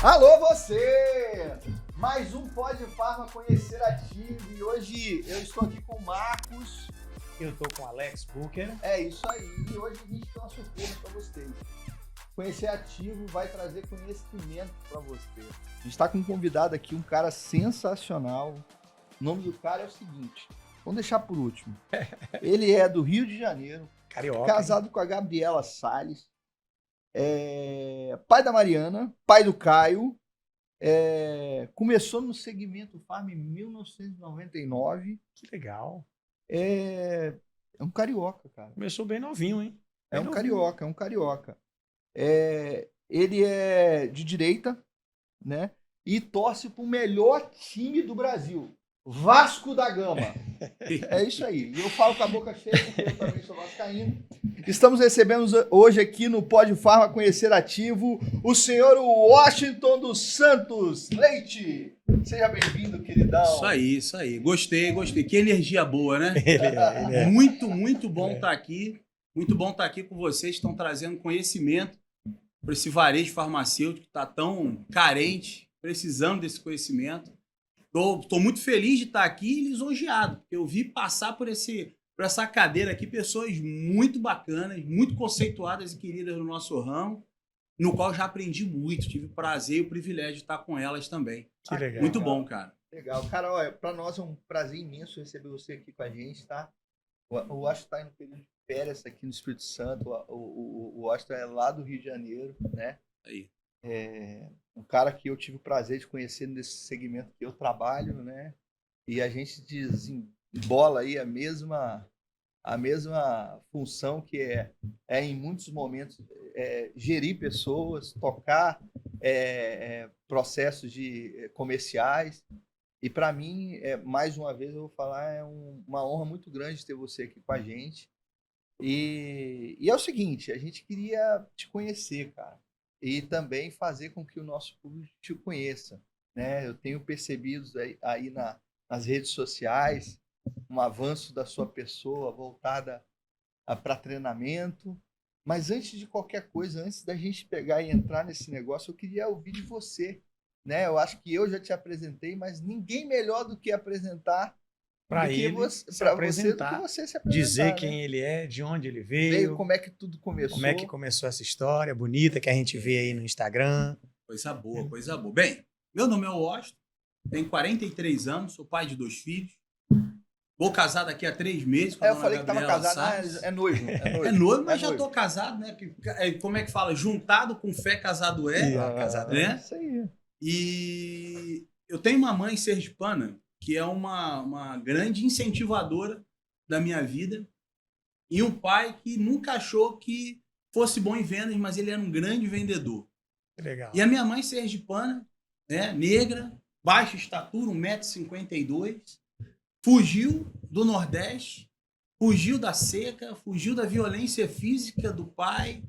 Alô, você! Mais um Pod Farma Conhecer Ativo e hoje eu estou aqui com o Marcos. Eu tô com o Alex Booker. É isso aí, e hoje a gente tem uma surpresa para vocês. Conhecer Ativo vai trazer conhecimento para você. A gente está com um convidado aqui, um cara sensacional. O nome do cara é o seguinte, vamos deixar por último. Ele é do Rio de Janeiro, Carioca. casado com a Gabriela Salles, pai da Mariana, pai do Caio. Começou no segmento Farm em 1999. Que legal. É um carioca, cara. Começou bem novinho, hein? É um carioca. Ele é de direita, né? E torce pro melhor time do Brasil, Vasco da Gama. É isso aí. E eu falo com a boca cheia porque eu também sou vascaíno. Estamos recebendo hoje aqui no Pod Farma Conhecer Ativo o senhor Washington dos Santos Leite. Seja bem-vindo, queridão. Isso aí. Gostei. Que energia boa, né? Ele é. Muito bom estar aqui. Muito bom estar aqui com vocês. Estão trazendo conhecimento para esse varejo farmacêutico que está tão carente, precisando desse conhecimento. Estou muito feliz de estar aqui e lisonjeado. Eu vi passar por essa cadeira aqui pessoas muito bacanas, muito conceituadas e queridas no nosso ramo, no qual já aprendi muito. Tive o prazer e o privilégio de estar com elas também. Que legal. Muito bom, cara. Legal. Cara, olha, para nós é um prazer imenso receber você aqui com a gente, tá? O Washington está no período de férias aqui no Espírito Santo. O Washington é lá do Rio de Janeiro, né? Aí. Um cara que eu tive o prazer de conhecer nesse segmento que eu trabalho, né? E a gente desembola aí a mesma função que é em muitos momentos gerir pessoas, tocar processos comerciais. E para mim, mais uma vez eu vou falar, é uma honra muito grande ter você aqui com a gente. E é o seguinte, a gente queria te conhecer, cara. E também fazer com que o nosso público te conheça, né? Eu tenho percebido aí nas redes sociais um avanço da sua pessoa voltada para treinamento. Mas antes de qualquer coisa, antes da gente pegar e entrar nesse negócio, eu queria ouvir de você, né? Eu acho que eu já te apresentei, mas ninguém melhor do que apresentar para ele se apresentar, você se apresentar, dizer né? Quem ele é, de onde ele veio, como é que tudo começou. Como é que começou essa história bonita que a gente vê aí no Instagram. Coisa boa. Bem, meu nome é Washington, tenho 43 anos, sou pai de 2 filhos. Vou casar daqui a 3 meses. Eu falei que estava casado, é noivo. É noivo, mas já estou casado, né? Como é que fala? Juntado com fé, casado é. Casado né? Isso aí. E eu tenho uma mãe sergipana que é uma grande incentivadora da minha vida, e um pai que nunca achou que fosse bom em vendas, mas ele era um grande vendedor. Legal. E a minha mãe sergipana, né, negra, baixa estatura, 1,52 m, fugiu do Nordeste, fugiu da seca, fugiu da violência física do pai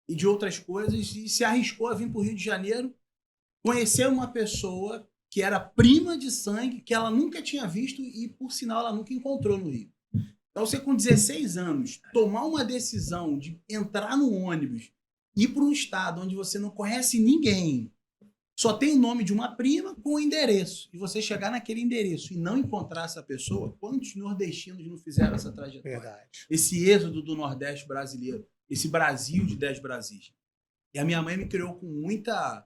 e de outras coisas, e se arriscou a vir para o Rio de Janeiro, conhecer uma pessoa que era prima de sangue, que ela nunca tinha visto e, por sinal, ela nunca encontrou no Rio. Então, você com 16 anos, tomar uma decisão de entrar no ônibus, ir para um estado onde você não conhece ninguém, só tem o nome de uma prima com o endereço, e você chegar naquele endereço e não encontrar essa pessoa, quantos nordestinos não fizeram essa trajetória? Verdade. Esse êxodo do Nordeste brasileiro, esse Brasil de 10 Brasis. E a minha mãe me criou com muita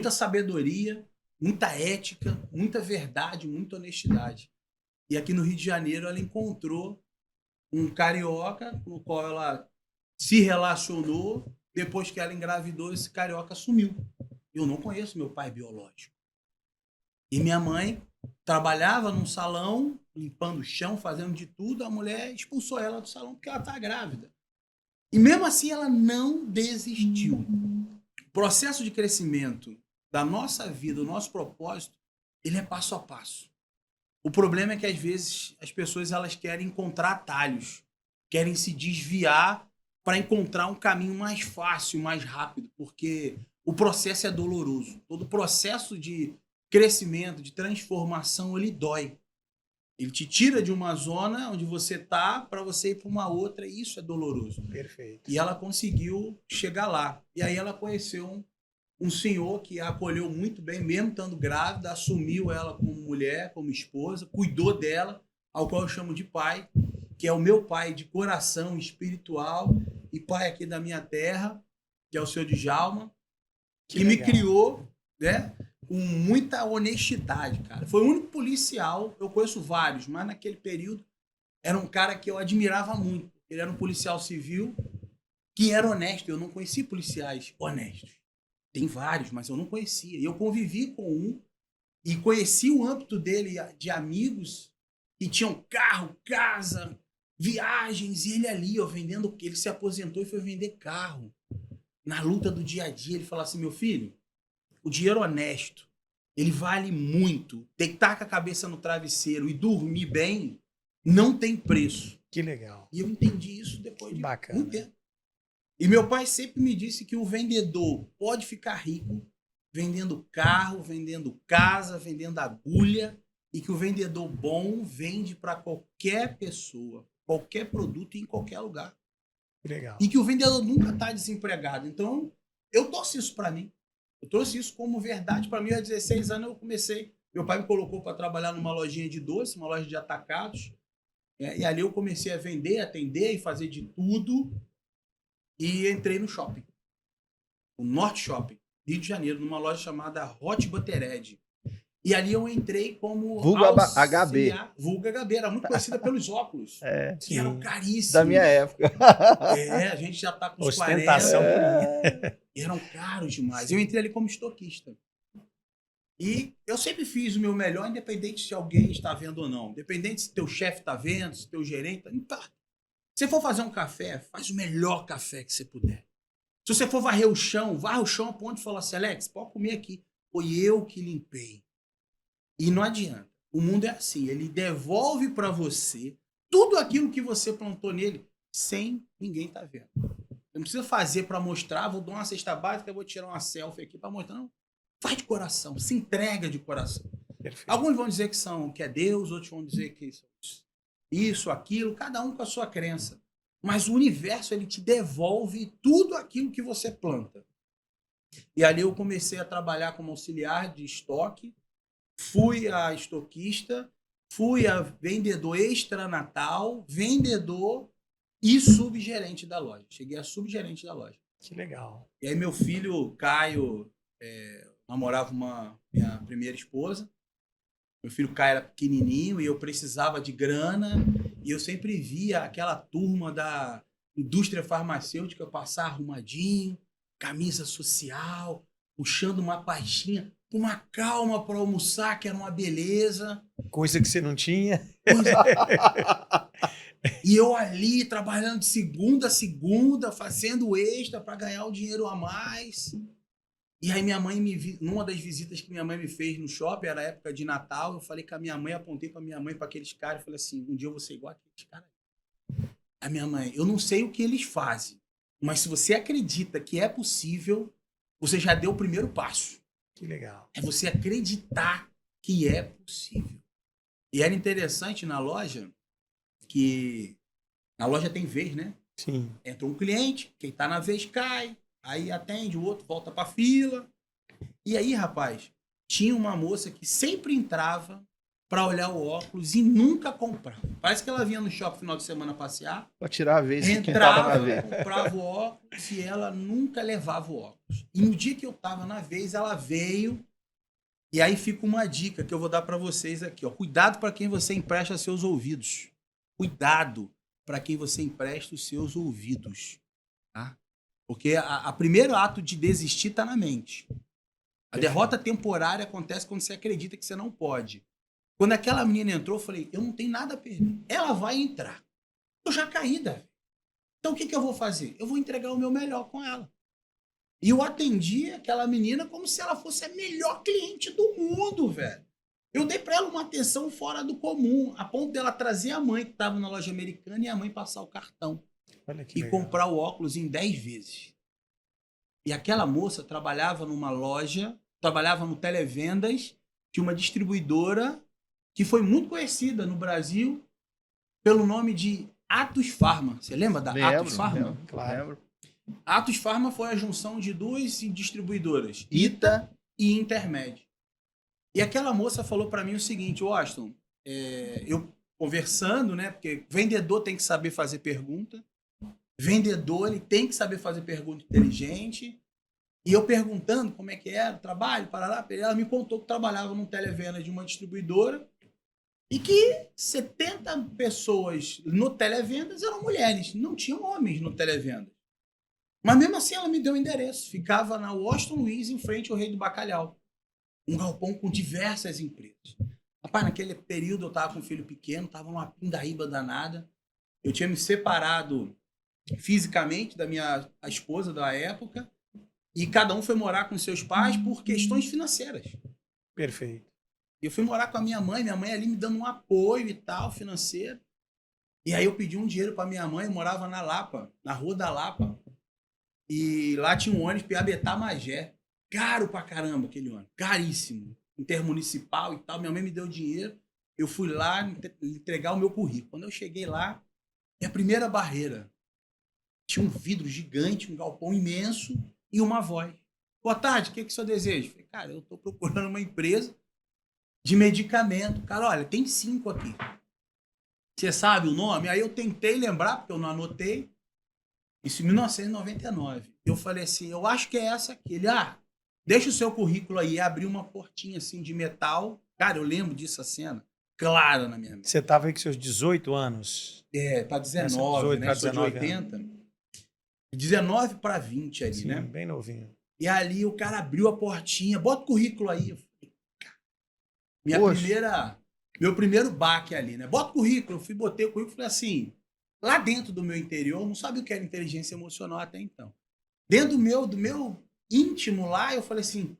sabedoria, muita ética, muita verdade, muita honestidade. E aqui no Rio de Janeiro ela encontrou um carioca com o qual ela se relacionou. Depois que ela engravidou, esse carioca sumiu. Eu não conheço meu pai biológico. E minha mãe trabalhava num salão, limpando o chão, fazendo de tudo. A mulher expulsou ela do salão porque ela está grávida. E mesmo assim ela não desistiu. O processo de crescimento da nossa vida, o nosso propósito, ele é passo a passo. O problema é que às vezes as pessoas elas querem encontrar atalhos, querem se desviar para encontrar um caminho mais fácil, mais rápido, porque o processo é doloroso. Todo processo de crescimento, de transformação, ele dói. Ele te tira de uma zona onde você está para você ir para uma outra, e isso é doloroso. Perfeito. E ela conseguiu chegar lá. E aí ela conheceu um senhor que a acolheu muito bem, mesmo estando grávida, assumiu ela como mulher, como esposa, cuidou dela, ao qual eu chamo de pai, que é o meu pai de coração espiritual e pai aqui da minha terra, que é o seu Djalma, que me criou, né, com muita honestidade, cara. Foi o único policial, eu conheço vários, mas naquele período era um cara que eu admirava muito. Ele era um policial civil que era honesto. Eu não conheci policiais honestos. Tem vários, mas eu não conhecia. E eu convivi com um e conheci o âmbito dele de amigos que tinham carro, casa, viagens, e ele ali, ó, vendendo. Ele se aposentou e foi vender carro. Na luta do dia a dia, ele falou assim: meu filho, o dinheiro honesto, ele vale muito. Deitar com a cabeça no travesseiro e dormir bem não tem preço. Que legal. E eu entendi isso depois de bacana. muito tempo. E meu pai sempre me disse que o vendedor pode ficar rico vendendo carro, vendendo casa, vendendo agulha, e que o vendedor bom vende para qualquer pessoa, qualquer produto em qualquer lugar. Que legal. E que o vendedor nunca está desempregado. Então, eu trouxe isso para mim. Eu trouxe isso como verdade para mim. Aos 16 anos eu comecei. Meu pai me colocou para trabalhar numa lojinha de doce, uma loja de atacados. E ali eu comecei a vender, atender e fazer de tudo. E entrei no shopping. O Norte Shopping, Rio de Janeiro, numa loja chamada Hot Buttered. E ali eu entrei como Vulga auxiliar, HB. Vulga HB, era muito conhecida pelos óculos. Que eram caríssimos. Da minha época. A gente já tá com os ostentação 40. E eram caros demais. Eu entrei ali como estoquista. E eu sempre fiz o meu melhor, independente se alguém está vendo ou não. Independente se teu chefe está vendo, se teu gerente... Não tá. Se você for fazer um café, faz o melhor café que você puder. Se você for varrer o chão, varre o chão a ponto de falar assim: Alex, pode comer aqui. Foi eu que limpei. E não adianta. O mundo é assim. Ele devolve para você tudo aquilo que você plantou nele sem ninguém estar vendo. Você não precisa fazer para mostrar. Vou dar uma cesta básica, vou tirar uma selfie aqui para mostrar. Não. Faz de coração. Se entrega de coração. Perfeito. Alguns vão dizer que é Deus, outros vão dizer que isso, aquilo. Cada um com a sua crença. Mas o universo, ele te devolve tudo aquilo que você planta. E ali eu comecei a trabalhar como auxiliar de estoque. Fui a estoquista, fui a vendedor extra-natal, vendedor e subgerente da loja. Cheguei a subgerente da loja. Que legal. E aí meu filho, Caio, namorava minha primeira esposa. Meu filho Caio era pequenininho e eu precisava de grana. E eu sempre via aquela turma da indústria farmacêutica passar arrumadinho, camisa social, puxando uma pastinha, com uma calma para almoçar, que era uma beleza. Coisa que você não tinha. E eu ali, trabalhando de segunda a segunda, fazendo extra para ganhar o dinheiro a mais. E aí minha mãe numa das visitas que minha mãe me fez no shopping, era época de Natal, eu falei com a minha mãe, apontei para minha mãe, para aqueles caras, falei assim: um dia eu vou ser igual aqueles caras. A minha mãe: eu não sei o que eles fazem, mas se você acredita que é possível, você já deu o primeiro passo. Que legal. É você acreditar que é possível. E era interessante na loja, que na loja tem vez, né? Sim. Entra um cliente, quem tá na vez cai, aí atende, o outro volta pra fila. E aí, rapaz, tinha uma moça que sempre entrava pra olhar o óculos e nunca comprava. Parece que ela vinha no shopping no final de semana passear. Pra tirar a vez de quem tava Entrava, na vez. comprava o óculos e ela nunca levava o óculos. E no dia que eu tava na vez, ela veio. E aí fica uma dica que eu vou dar pra vocês aqui, ó. Cuidado para quem você empresta seus ouvidos. Cuidado para quem você empresta os seus ouvidos. Tá? Porque o primeiro ato de desistir está na mente. A derrota temporária acontece quando você acredita que você não pode. Quando aquela menina entrou, eu falei: eu não tenho nada a perder. Ela vai entrar. Eu já caí, Davi. Então o que eu vou fazer? Eu vou entregar o meu melhor com ela. E eu atendi aquela menina como se ela fosse a melhor cliente do mundo, velho. Eu dei para ela uma atenção fora do comum, a ponto dela trazer a mãe que estava na loja americana e a mãe passar o cartão. Olha que E legal. comprar o óculos em 10 vezes. E aquela moça trabalhava numa loja, trabalhava no televendas de uma distribuidora que foi muito conhecida no Brasil pelo nome de Atos Pharma. Você lembra da Atos Pharma? Claro. A Atos Pharma foi a junção de duas distribuidoras, Ita e Intermed. E aquela moça falou para mim o seguinte, Washington, eu conversando, né? Porque vendedor tem que saber fazer pergunta, vendedor ele tem que saber fazer pergunta inteligente. E eu perguntando como é que era o trabalho, parará, ela me contou que trabalhava num televenda de uma distribuidora e que 70 pessoas no televendas eram mulheres, não tinham homens no televendas. Mas mesmo assim ela me deu o endereço. Ficava na Washington Luiz, em frente ao Rei do Bacalhau. Um galpão com diversas empresas. Rapaz, naquele período eu tava com um filho pequeno, tava numa pindaíba danada. Eu tinha me separado fisicamente da minha esposa da época e cada um foi morar com seus pais por questões financeiras. Perfeito. E eu fui morar com a minha mãe ali me dando um apoio e tal, financeiro. E aí eu pedi um dinheiro para minha mãe, eu morava na Lapa, na Rua da Lapa. E lá tinha um ônibus Piabetá Magé. Caro pra caramba aquele ônibus. Caríssimo. Intermunicipal e tal. Minha mãe me deu dinheiro. Eu fui lá entregar o meu currículo. Quando eu cheguei lá, a primeira barreira. Tinha um vidro gigante, um galpão imenso e uma voz. Boa tarde, o que o senhor deseja? Eu falei, cara, eu tô procurando uma empresa de medicamento. Cara, olha, tem 5 aqui. Você sabe o nome? Aí eu tentei lembrar, porque eu não anotei. Isso em 1999. Eu falei assim, eu acho que é essa aqui. Ele, deixa o seu currículo aí. Abriu uma portinha assim de metal. Cara, eu lembro disso, a cena. Clara na minha mente. Você estava aí com seus 18 anos? Pra 19, né? Sou de 80. 19 para 20 ali, sim, né? Bem novinho. E ali o cara abriu a portinha. Bota o currículo aí. Eu falei, meu primeiro baque ali, né? Bota o currículo. Eu botei o currículo e falei assim... Lá dentro do meu interior, eu não sabia o que era inteligência emocional até então. Dentro do meu íntimo lá, eu falei assim,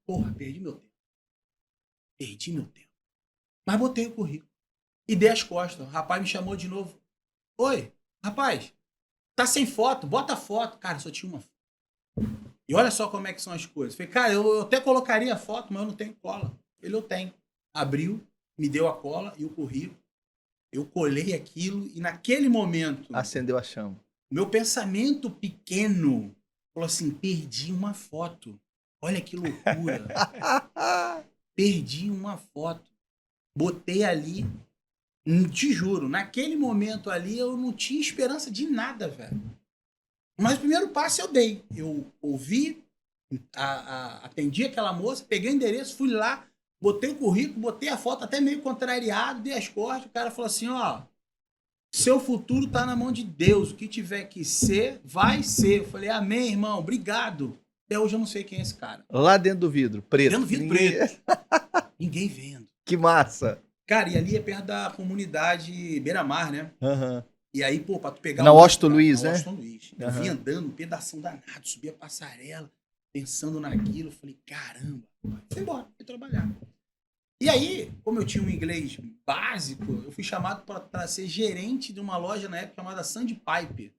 porra, perdi meu tempo. Perdi meu tempo. Mas botei o currículo. E dei as costas. O rapaz me chamou de novo. Oi, rapaz, tá sem foto, bota a foto. Cara, só tinha uma foto. E olha só como é que são as coisas. Falei, cara, eu até colocaria a foto, mas eu não tenho cola. Ele, eu tenho. Abriu, me deu a cola e o currículo. Eu colhei aquilo e naquele momento... acendeu a chama. Meu pensamento pequeno falou assim, perdi uma foto. Olha que loucura. Perdi uma foto. Botei ali, te juro, naquele momento ali eu não tinha esperança de nada, velho. Mas o primeiro passo eu dei. Eu ouvi, atendi aquela moça, peguei o endereço, fui lá, botei o currículo, botei a foto até meio contrariado, dei as costas, o cara falou assim, seu futuro tá na mão de Deus, o que tiver que ser, vai ser. Eu falei, amém, irmão, obrigado. Até hoje eu não sei quem é esse cara. Lá dentro do vidro, preto. Dentro do vidro preto. Ninguém vendo. Que massa. Cara, e ali é perto da comunidade Beira-Mar, né? Uhum. E aí, pô, pra tu pegar... Na Washington Luiz, né? Na Washington Luiz. Eu vim andando, um pedação danado, subi a passarela, pensando naquilo, eu falei, caramba. Fui embora, fui trabalhar. E aí, como eu tinha um inglês básico, eu fui chamado para ser gerente de uma loja na época chamada Sandpiper,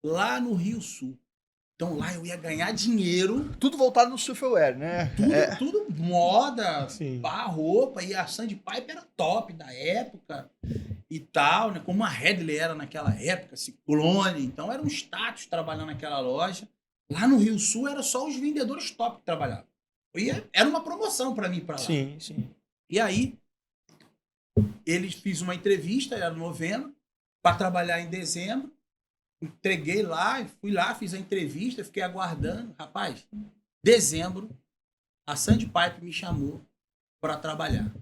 lá no Rio Sul. Então lá eu ia ganhar dinheiro. Tudo voltado no surfwear, né? Tudo moda, Sim. roupa. E a Sandpiper era top da época e tal, né? Como a Headley era naquela época, Ciclone. Então era um status trabalhar naquela loja. Lá no Rio Sul era só os vendedores top que trabalhavam. Era uma promoção para mim para lá. Sim, sim. E aí, eles fiz uma entrevista, era novembro, para trabalhar em dezembro. Entreguei lá, fui lá, fiz a entrevista, fiquei aguardando. Rapaz, dezembro, a Sandpiper me chamou para trabalhar.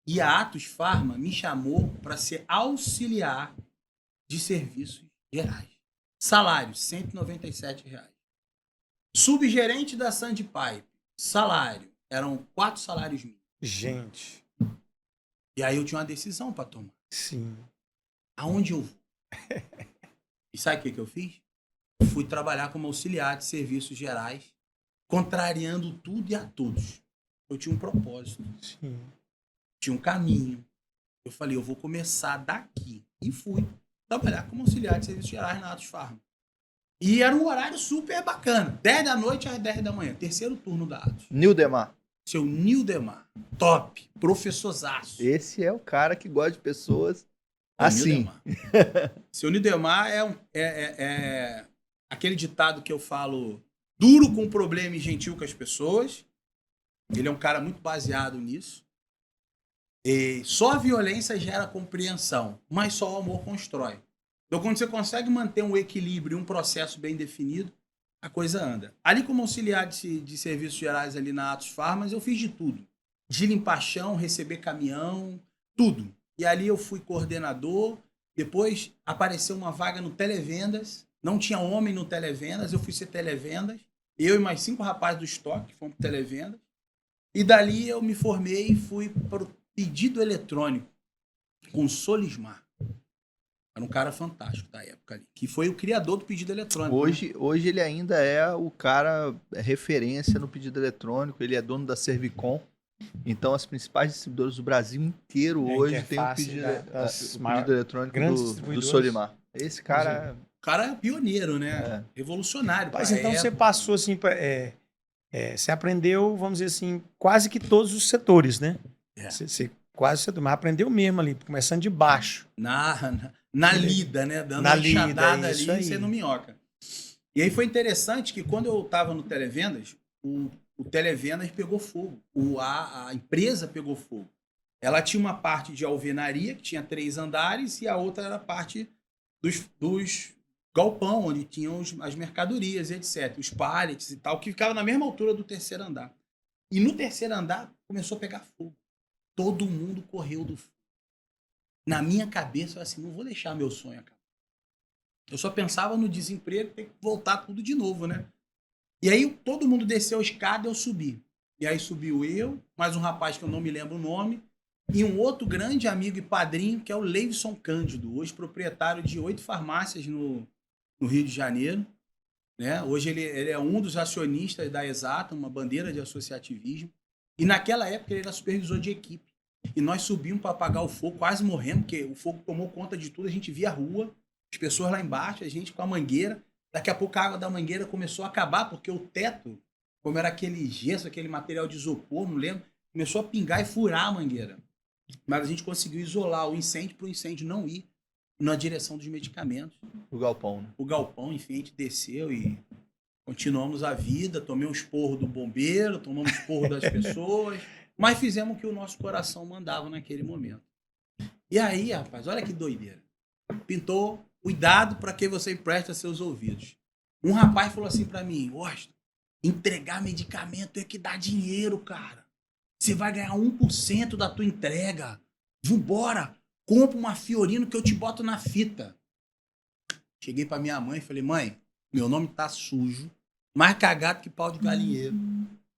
E a Atos Pharma me chamou para ser auxiliar de serviços gerais. Salário, R$ 197. Subgerente da Sandpiper, salário, eram 4 salários mínimos. Gente. E aí eu tinha uma decisão para tomar. Sim. Aonde eu vou? E sabe o que eu fiz? Fui trabalhar como auxiliar de serviços gerais, contrariando tudo e a todos. Eu tinha um propósito. Sim. Tinha um caminho. Eu falei, eu vou começar daqui. E fui trabalhar como auxiliar de serviços gerais na Atos Pharma. E era um horário super bacana. 10 da noite às 10 da manhã. Terceiro turno da Atos. Nildemar. Seu Nildemar. Top. Professorzaço. Esse é o cara que gosta de pessoas assim. Seu Nildemar aquele ditado que eu falo, duro com o problema e gentil com as pessoas. Ele é um cara muito baseado nisso. E só a violência gera compreensão, mas só o amor constrói. Então, quando você consegue manter um equilíbrio e um processo bem definido, a coisa anda. Ali como auxiliar de serviços gerais ali na Atos Farmas, eu fiz de tudo. De limpar chão, receber caminhão, tudo. E ali eu fui coordenador. Depois apareceu uma vaga no Televendas. Não tinha homem no Televendas, eu fui ser Televendas. Eu e mais 5 rapazes do estoque fomos para Televendas. E dali eu me formei e fui para o pedido eletrônico com o Solismar. Era um cara fantástico da época ali, que foi o criador do pedido eletrônico. Hoje ele ainda é o cara referência no pedido eletrônico, ele é dono da Servicom. Então as principais distribuidoras do Brasil inteiro hoje tem o pedido eletrônico do Solimar. Esse cara... O cara é pioneiro, né? Revolucionário. Mas então você passou assim... você aprendeu, vamos dizer assim, quase que todos os setores, né? Você quase setor, mas aprendeu mesmo ali, começando de baixo. Na lida, né? Dando uma enxadada ali e sendo minhoca. E aí foi interessante que quando eu estava no Televendas, o Televendas pegou fogo. A empresa pegou fogo. Ela tinha uma parte de alvenaria, que tinha 3 andares, e a outra era a parte dos galpão, onde tinham as mercadorias, etc. Os pallets e tal, que ficava na mesma altura do 3º andar. E no 3º andar começou a pegar fogo. Todo mundo correu do fogo. Na minha cabeça, eu assim, não vou deixar meu sonho acabar. Eu só pensava no desemprego, ter que voltar tudo de novo, né? E aí todo mundo desceu a escada e eu subi. E aí subiu eu, mais um rapaz que eu não me lembro o nome, e um outro grande amigo e padrinho, que é o Leivson Cândido, hoje proprietário de 8 farmácias no Rio de Janeiro. Né? Hoje ele é um dos acionistas da Exata, uma bandeira de associativismo. E naquela época ele era supervisor de equipe. E nós subimos para apagar o fogo, quase morremos, porque o fogo tomou conta de tudo. A gente via a rua, as pessoas lá embaixo, a gente com a mangueira. Daqui a pouco a água da mangueira começou a acabar, porque o teto, como era aquele gesso, aquele material de isopor, não lembro, começou a pingar e furar a mangueira. Mas a gente conseguiu isolar o incêndio para o incêndio não ir na direção dos medicamentos. O galpão, né? O galpão, enfim, a gente desceu e continuamos a vida. Tomei um esporro do bombeiro, tomamos um esporro das pessoas, mas fizemos o que o nosso coração mandava naquele momento. E aí, rapaz, olha que doideira. Pintou, cuidado para quem você empresta seus ouvidos. Um rapaz falou assim para mim, Washington, entregar medicamento é que dá dinheiro, cara. Você vai ganhar 1% da tua entrega. Vambora, compra uma Fiorino que eu te boto na fita. Cheguei pra minha mãe e falei, mãe, meu nome tá sujo, mais cagado que pau de galinheiro.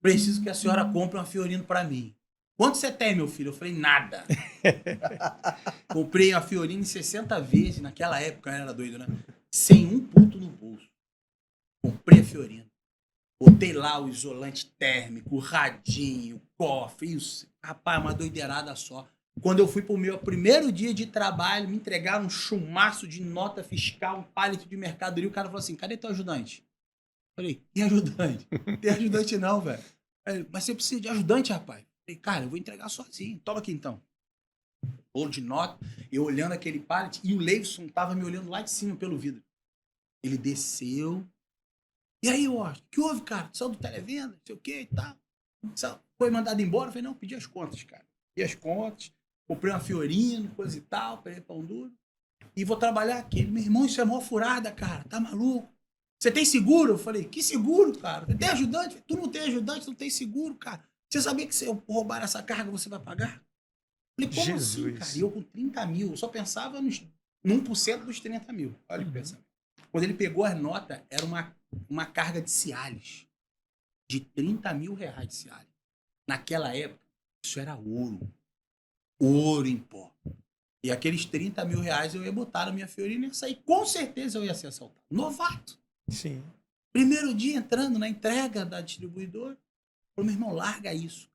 Preciso que a senhora compre uma Fiorino pra mim. Quanto você tem, meu filho? Eu falei, nada. Comprei a Fiorino 60 vezes, naquela época era doido, né? Sem um puto no bolso. Comprei a Fiorino. Botei lá o isolante térmico, o radinho, o cofre, isso. Rapaz, uma doideirada só. Quando eu fui pro meu primeiro dia de trabalho, me entregaram um chumaço de nota fiscal, um pallet de mercadoria. O cara falou assim, cadê teu ajudante? Eu falei, que ajudante? Não tem ajudante não, velho. Mas você precisa de ajudante, rapaz. Eu falei, cara, eu vou entregar sozinho. Toma aqui, então. Bolo de nota, eu olhando aquele pallet, e o Leivson tava me olhando lá de cima pelo vidro. Ele desceu. E aí, Washington, o que houve, cara? Saiu do Televenda, não sei o que e tal. Foi mandado embora? Eu falei, não, pedi as contas, cara. Pedi as contas. Comprei uma Fiorino, coisa e tal, peguei pão duro. E vou trabalhar aqui. Meu irmão, isso é mó furada, cara. Tá maluco? Você tem seguro? Eu falei, que seguro, cara? Você tem ajudante? Tu não tem ajudante, não tem seguro, cara. Você sabia que se eu roubar essa carga, você vai pagar? Eu falei, como Jesus. assim, cara? E eu com 30 mil. Eu só pensava no 1% dos 30 mil. Olha que pensamento. Quando ele pegou as notas, era uma carga de Cialis. De 30 mil reais de Cialis. Naquela época, isso era ouro. Ouro em pó. E aqueles 30 mil reais eu ia botar na minha Fiorino e ia sair. Com certeza eu ia ser assaltado. Novato. Sim. Primeiro dia entrando na entrega da distribuidora. Falei, meu irmão, larga isso.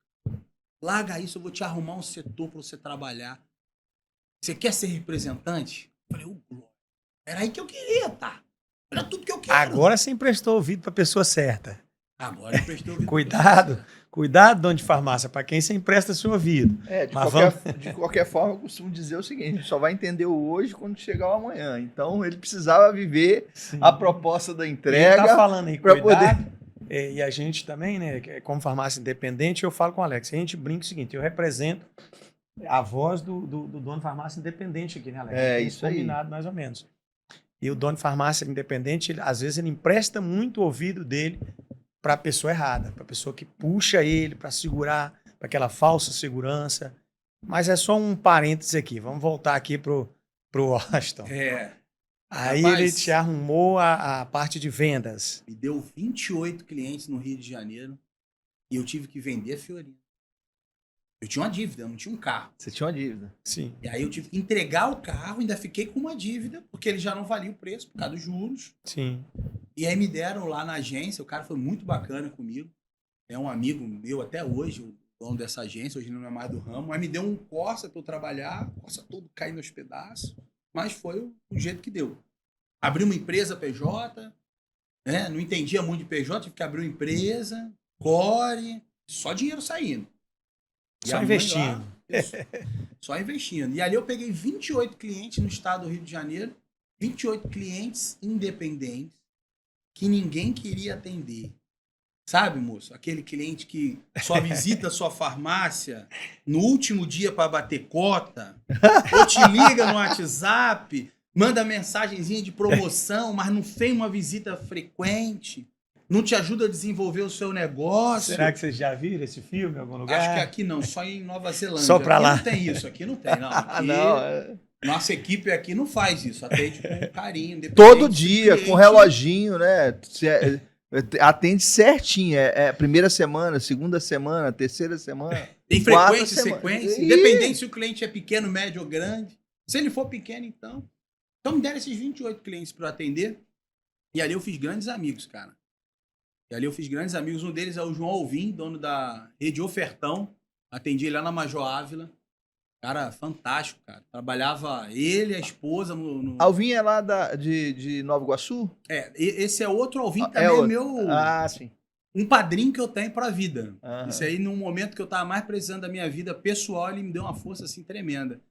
Larga isso, eu vou te arrumar um setor para você trabalhar. Você quer ser representante? Eu falei, Glória. Era aí que eu queria, tá? Era tudo que eu quero. Agora você emprestou ouvido para a pessoa certa. Agora eu prestei ouvido. Cuidado Cuidado, dono de farmácia, para quem você empresta seu ouvido. De qualquer forma, eu costumo dizer o seguinte: a gente só vai entender o hoje quando chegar o amanhã. Então, ele precisava viver a proposta da entrega. Ele tá falando aí, para cuidado. poder. E a gente também, né, como farmácia independente, eu falo com o Alex, a gente brinca o seguinte, eu represento a voz do dono de farmácia independente aqui, né, Alex? Isso aí. Combinado mais ou menos. E o dono de farmácia independente, às vezes ele empresta muito o ouvido dele para a pessoa errada, para a pessoa que puxa ele para segurar, para aquela falsa segurança. Mas é só um parênteses aqui. Vamos voltar aqui pro Washington. Aí Rapaz, ele te arrumou a parte de vendas. Me deu 28 clientes no Rio de Janeiro e eu tive que vender a Fiorina. Eu tinha uma dívida, eu não tinha um carro. Você tinha uma dívida. Sim. E aí eu tive que entregar o carro, ainda fiquei com uma dívida, porque ele já não valia o preço por causa dos juros. Sim. E aí me deram lá na agência, o cara foi muito bacana comigo. É um amigo meu até hoje, o dono dessa agência, hoje não é mais do ramo. Aí me deu um Corsa para eu trabalhar, o Corsa todo caindo aos pedaços, mas foi o jeito que deu. Abri uma empresa PJ, né? Não entendia muito de PJ, tive que abrir uma empresa, core, só dinheiro saindo. Só investindo. Só investindo. E ali eu peguei 28 clientes no estado do Rio de Janeiro, 28 clientes independentes que ninguém queria atender. Sabe, moço? Aquele cliente que só visita a sua farmácia no último dia para bater cota, ou te liga no WhatsApp, manda mensagenzinha de promoção, mas não tem uma visita frequente, não te ajuda a desenvolver o seu negócio. Será que vocês já viram esse filme em algum lugar? Acho que aqui não, só em Nova Zelândia. Só pra aqui lá. Não tem isso, aqui não tem, não. Aqui, nossa equipe aqui não faz isso, atende com carinho. Todo dia, com reloginho, né? Atende certinho. Primeira semana, segunda semana, terceira semana. Tem frequência e sequência. Independente se o cliente é pequeno, médio ou grande. Se ele for pequeno, então. Então me deram esses 28 clientes para eu atender. E ali eu fiz grandes amigos, cara. Um deles é o João Alvim, dono da Rede Ofertão. Atendi ele lá na Major Ávila. Cara, fantástico, cara. Trabalhava ele, a esposa no... Alvim é lá de Nova Iguaçu? Esse é outro Alvim, também é meu... sim. Um padrinho que eu tenho pra vida. Uhum. Isso aí, num momento que eu tava mais precisando da minha vida pessoal, ele me deu uma força, assim, tremenda.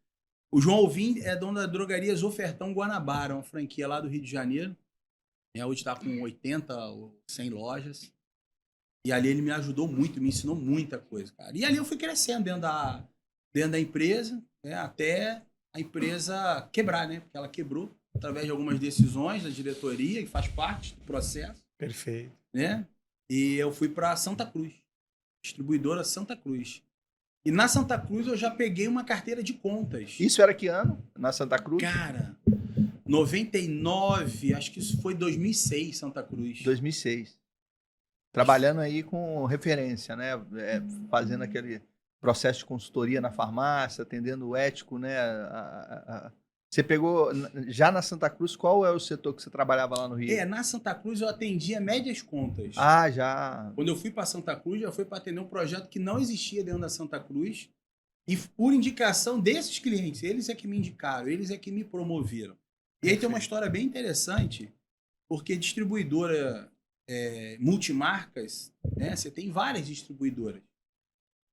O João Alvim é dono da Drogarias Ofertão Guanabara, uma franquia lá do Rio de Janeiro. Hoje tá com 80 ou 100 lojas. E ali ele me ajudou muito, me ensinou muita coisa, cara. E ali eu fui crescendo dentro da empresa, né, até a empresa quebrar, né? Porque ela quebrou através de algumas decisões da diretoria, que faz parte do processo. Perfeito. Né? E eu fui para Santa Cruz, distribuidora Santa Cruz. E na Santa Cruz eu já peguei uma carteira de contas. Isso era que ano? Na Santa Cruz? Cara, 99, acho que isso foi 2006, Santa Cruz. 2006. Trabalhando aí com referência, né? Fazendo aquele processo de consultoria na farmácia, atendendo o ético, né? Você pegou, já na Santa Cruz, qual é o setor que você trabalhava lá no Rio? Na Santa Cruz eu atendia médias contas. Já. Quando eu fui para Santa Cruz, já foi para atender um projeto que não existia dentro da Santa Cruz. E por indicação desses clientes, eles é que me indicaram, eles é que me promoveram. E aí tem uma história bem interessante, porque distribuidora multimarcas, né? Você tem várias distribuidoras.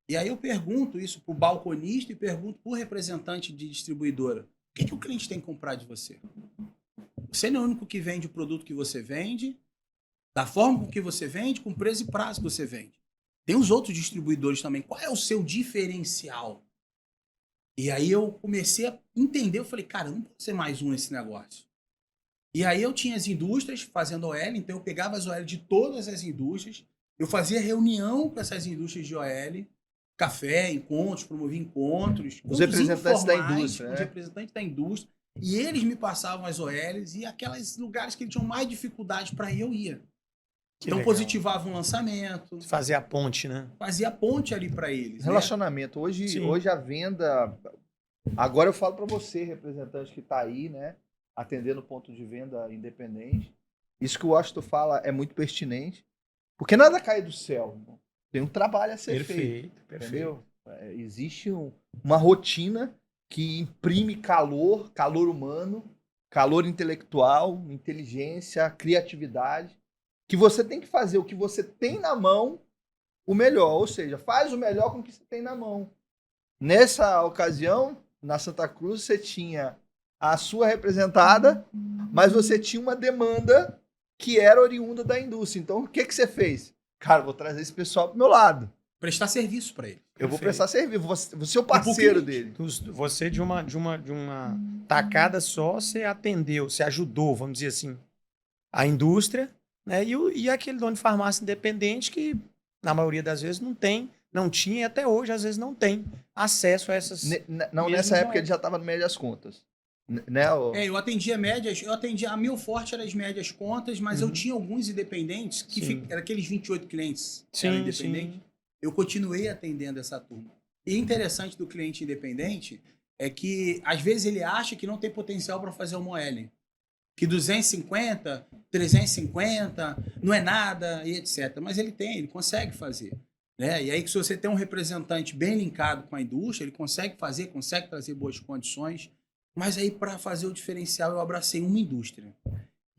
E aí eu pergunto isso para o balconista e pergunto para o representante de distribuidora. O que o cliente tem que comprar de você? Você não é o único que vende o produto que você vende, da forma com que você vende, com preço e prazo que você vende. Tem os outros distribuidores também. Qual é o seu diferencial? E aí eu comecei a entender, eu falei, cara, não pode ser mais um nesse negócio. E aí eu tinha as indústrias fazendo OL, então eu pegava as OL de todas as indústrias, eu fazia reunião com essas indústrias de OL, café, encontros, promovia encontros. Os representantes da indústria. Os representantes da indústria. E eles me passavam as OLs e aqueles lugares que eles tinham mais dificuldade para ir, eu ia. Então positivava um lançamento. Fazia a ponte, né? Fazia a ponte ali para eles. Relacionamento. Né? Hoje a venda... Agora eu falo para você, representante que está aí, né? Atendendo ponto de venda independente. Isso que o Washington fala é muito pertinente. Porque nada cai do céu. Tem um trabalho a ser feito. Entendeu? Existe uma rotina que imprime calor humano, calor intelectual, inteligência, criatividade, que você tem que fazer o que você tem na mão o melhor, ou seja, faz o melhor com o que você tem na mão. Nessa ocasião, na Santa Cruz, você tinha a sua representada, mas você tinha uma demanda que era oriunda da indústria. Então, o que você fez? Cara, vou trazer esse pessoal pro meu lado. Prestar serviço para ele. Eu vou prestar serviço, vou ser o parceiro dele. Você, de uma tacada só, você atendeu, você ajudou, vamos dizer assim, a indústria, né? E aquele dono de farmácia independente que, na maioria das vezes, não tinha e até hoje, às vezes, não tem acesso a essas... Não, nessa época ele já estava no meio das contas. Né? Eu atendia médias, a meu forte era as médias contas, mas eu tinha alguns independentes, que era aqueles 28 clientes que eram independentes. Eu continuei atendendo essa turma. E interessante do cliente independente é que, às vezes, ele acha que não tem potencial para fazer uma OL. Que 250, 350, não é nada, e etc. Mas ele consegue fazer. Né? E aí, se você tem um representante bem linkado com a indústria, ele consegue fazer, consegue trazer boas condições. Mas aí, para fazer o diferencial, eu abracei uma indústria.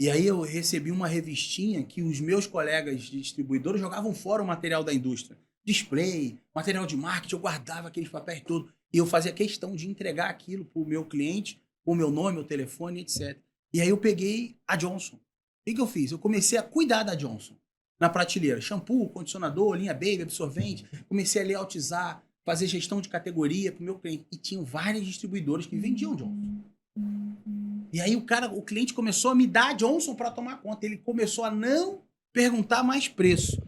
E aí eu recebi uma revistinha que os meus colegas de distribuidores jogavam fora o material da indústria. Display, material de marketing, eu guardava aqueles papéis todos. E eu fazia questão de entregar aquilo para o meu cliente, com o meu nome, o telefone, etc. E aí eu peguei a Johnson. O que eu fiz? Eu comecei a cuidar da Johnson na prateleira. Shampoo, condicionador, linha baby, absorvente. Comecei a layoutizar, fazer gestão de categoria para o meu cliente. E tinham vários distribuidores que vendiam Johnson. E aí o cliente começou a me dar a Johnson para tomar conta. Ele começou a não perguntar mais preço.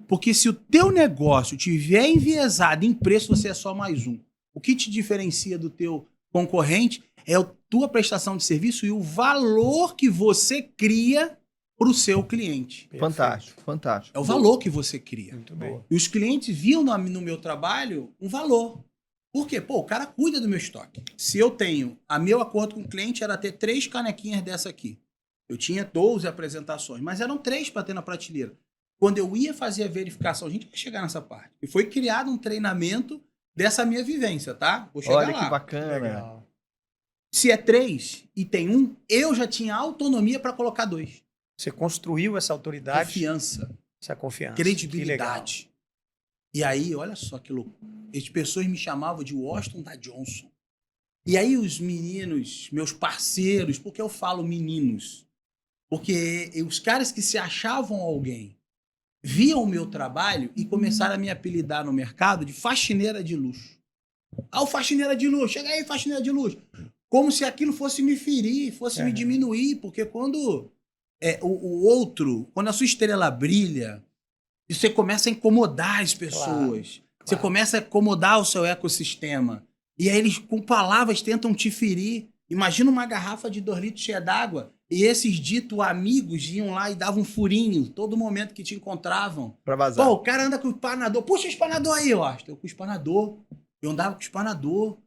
Porque se o teu negócio tiver enviesado em preço, você é só mais um. O que te diferencia do teu concorrente é a tua prestação de serviço e o valor que você cria para o seu cliente. Fantástico, fantástico. É o valor que você cria. Muito bem. E os clientes viam no meu trabalho um valor. Por quê? Pô, o cara cuida do meu estoque. Se eu tenho... A meu acordo com o cliente era ter 3 canequinhas dessa aqui. Eu tinha 12 apresentações, mas eram 3 para ter na prateleira. Quando eu ia fazer a verificação, a gente vai chegar nessa parte. E foi criado um treinamento dessa minha vivência, tá? Vou chegar Olha lá. que bacana. Legal. Se é 3 e tem 1, eu já tinha autonomia para colocar 2. Você construiu essa autoridade, Confiança, essa confiança. credibilidade. E aí, olha só que louco. As pessoas me chamavam de Washington da Johnson. E aí os meninos, meus parceiros, por que eu falo meninos? Porque os caras que se achavam alguém viam o meu trabalho e começaram a me apelidar no mercado de faxineira de luxo. Ah, o faxineira de luxo, chega aí, faxineira de luxo. Como se aquilo fosse me ferir, fosse me diminuir, porque quando o outro, quando a sua estrela brilha, você começa a incomodar as pessoas. Claro. Você começa a incomodar o seu ecossistema. E aí eles, com palavras, tentam te ferir. Imagina uma garrafa de 2 litros cheia d'água e esses ditos amigos iam lá e davam um furinho todo momento que te encontravam. Pra vazar. Pô, o cara anda com o espanador. Puxa o espanador aí, ó. Eu com o espanador. Eu andava com o espanador.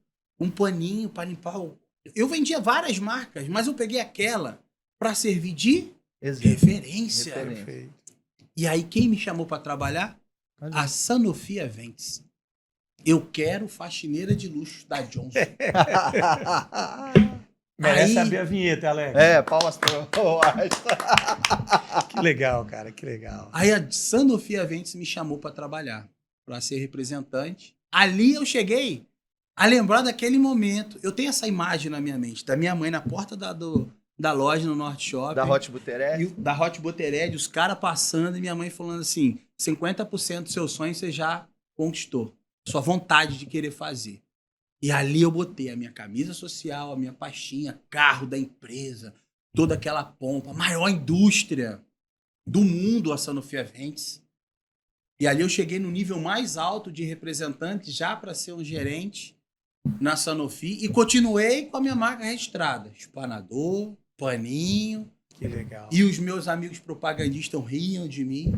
Um paninho para limpar o... Eu vendia várias marcas, mas eu peguei aquela para servir de referência. E aí, quem me chamou para trabalhar? A Sanofi Events. Eu quero faxineira de luxo da Johnson. Merece saber a vinheta, Alex. Palmas para o Que legal, cara, que legal. Aí a Sanofi Events me chamou para trabalhar, para ser representante. Ali eu cheguei a lembrar daquele momento. Eu tenho essa imagem na minha mente, da minha mãe na porta da loja no Norte Shopping. Da Hot Buteré. Da Hot Buteré, os caras passando e minha mãe falando assim, 50% do seu sonho você já conquistou. Sua vontade de querer fazer. E ali eu botei a minha camisa social, a minha pastinha, carro da empresa, toda aquela pompa, a maior indústria do mundo, a Sanofi Events. E ali eu cheguei no nível mais alto de representante, já para ser um gerente na Sanofi, e continuei com a minha marca registrada. Espanador, paninho. Que legal. E os meus amigos propagandistas riam de mim,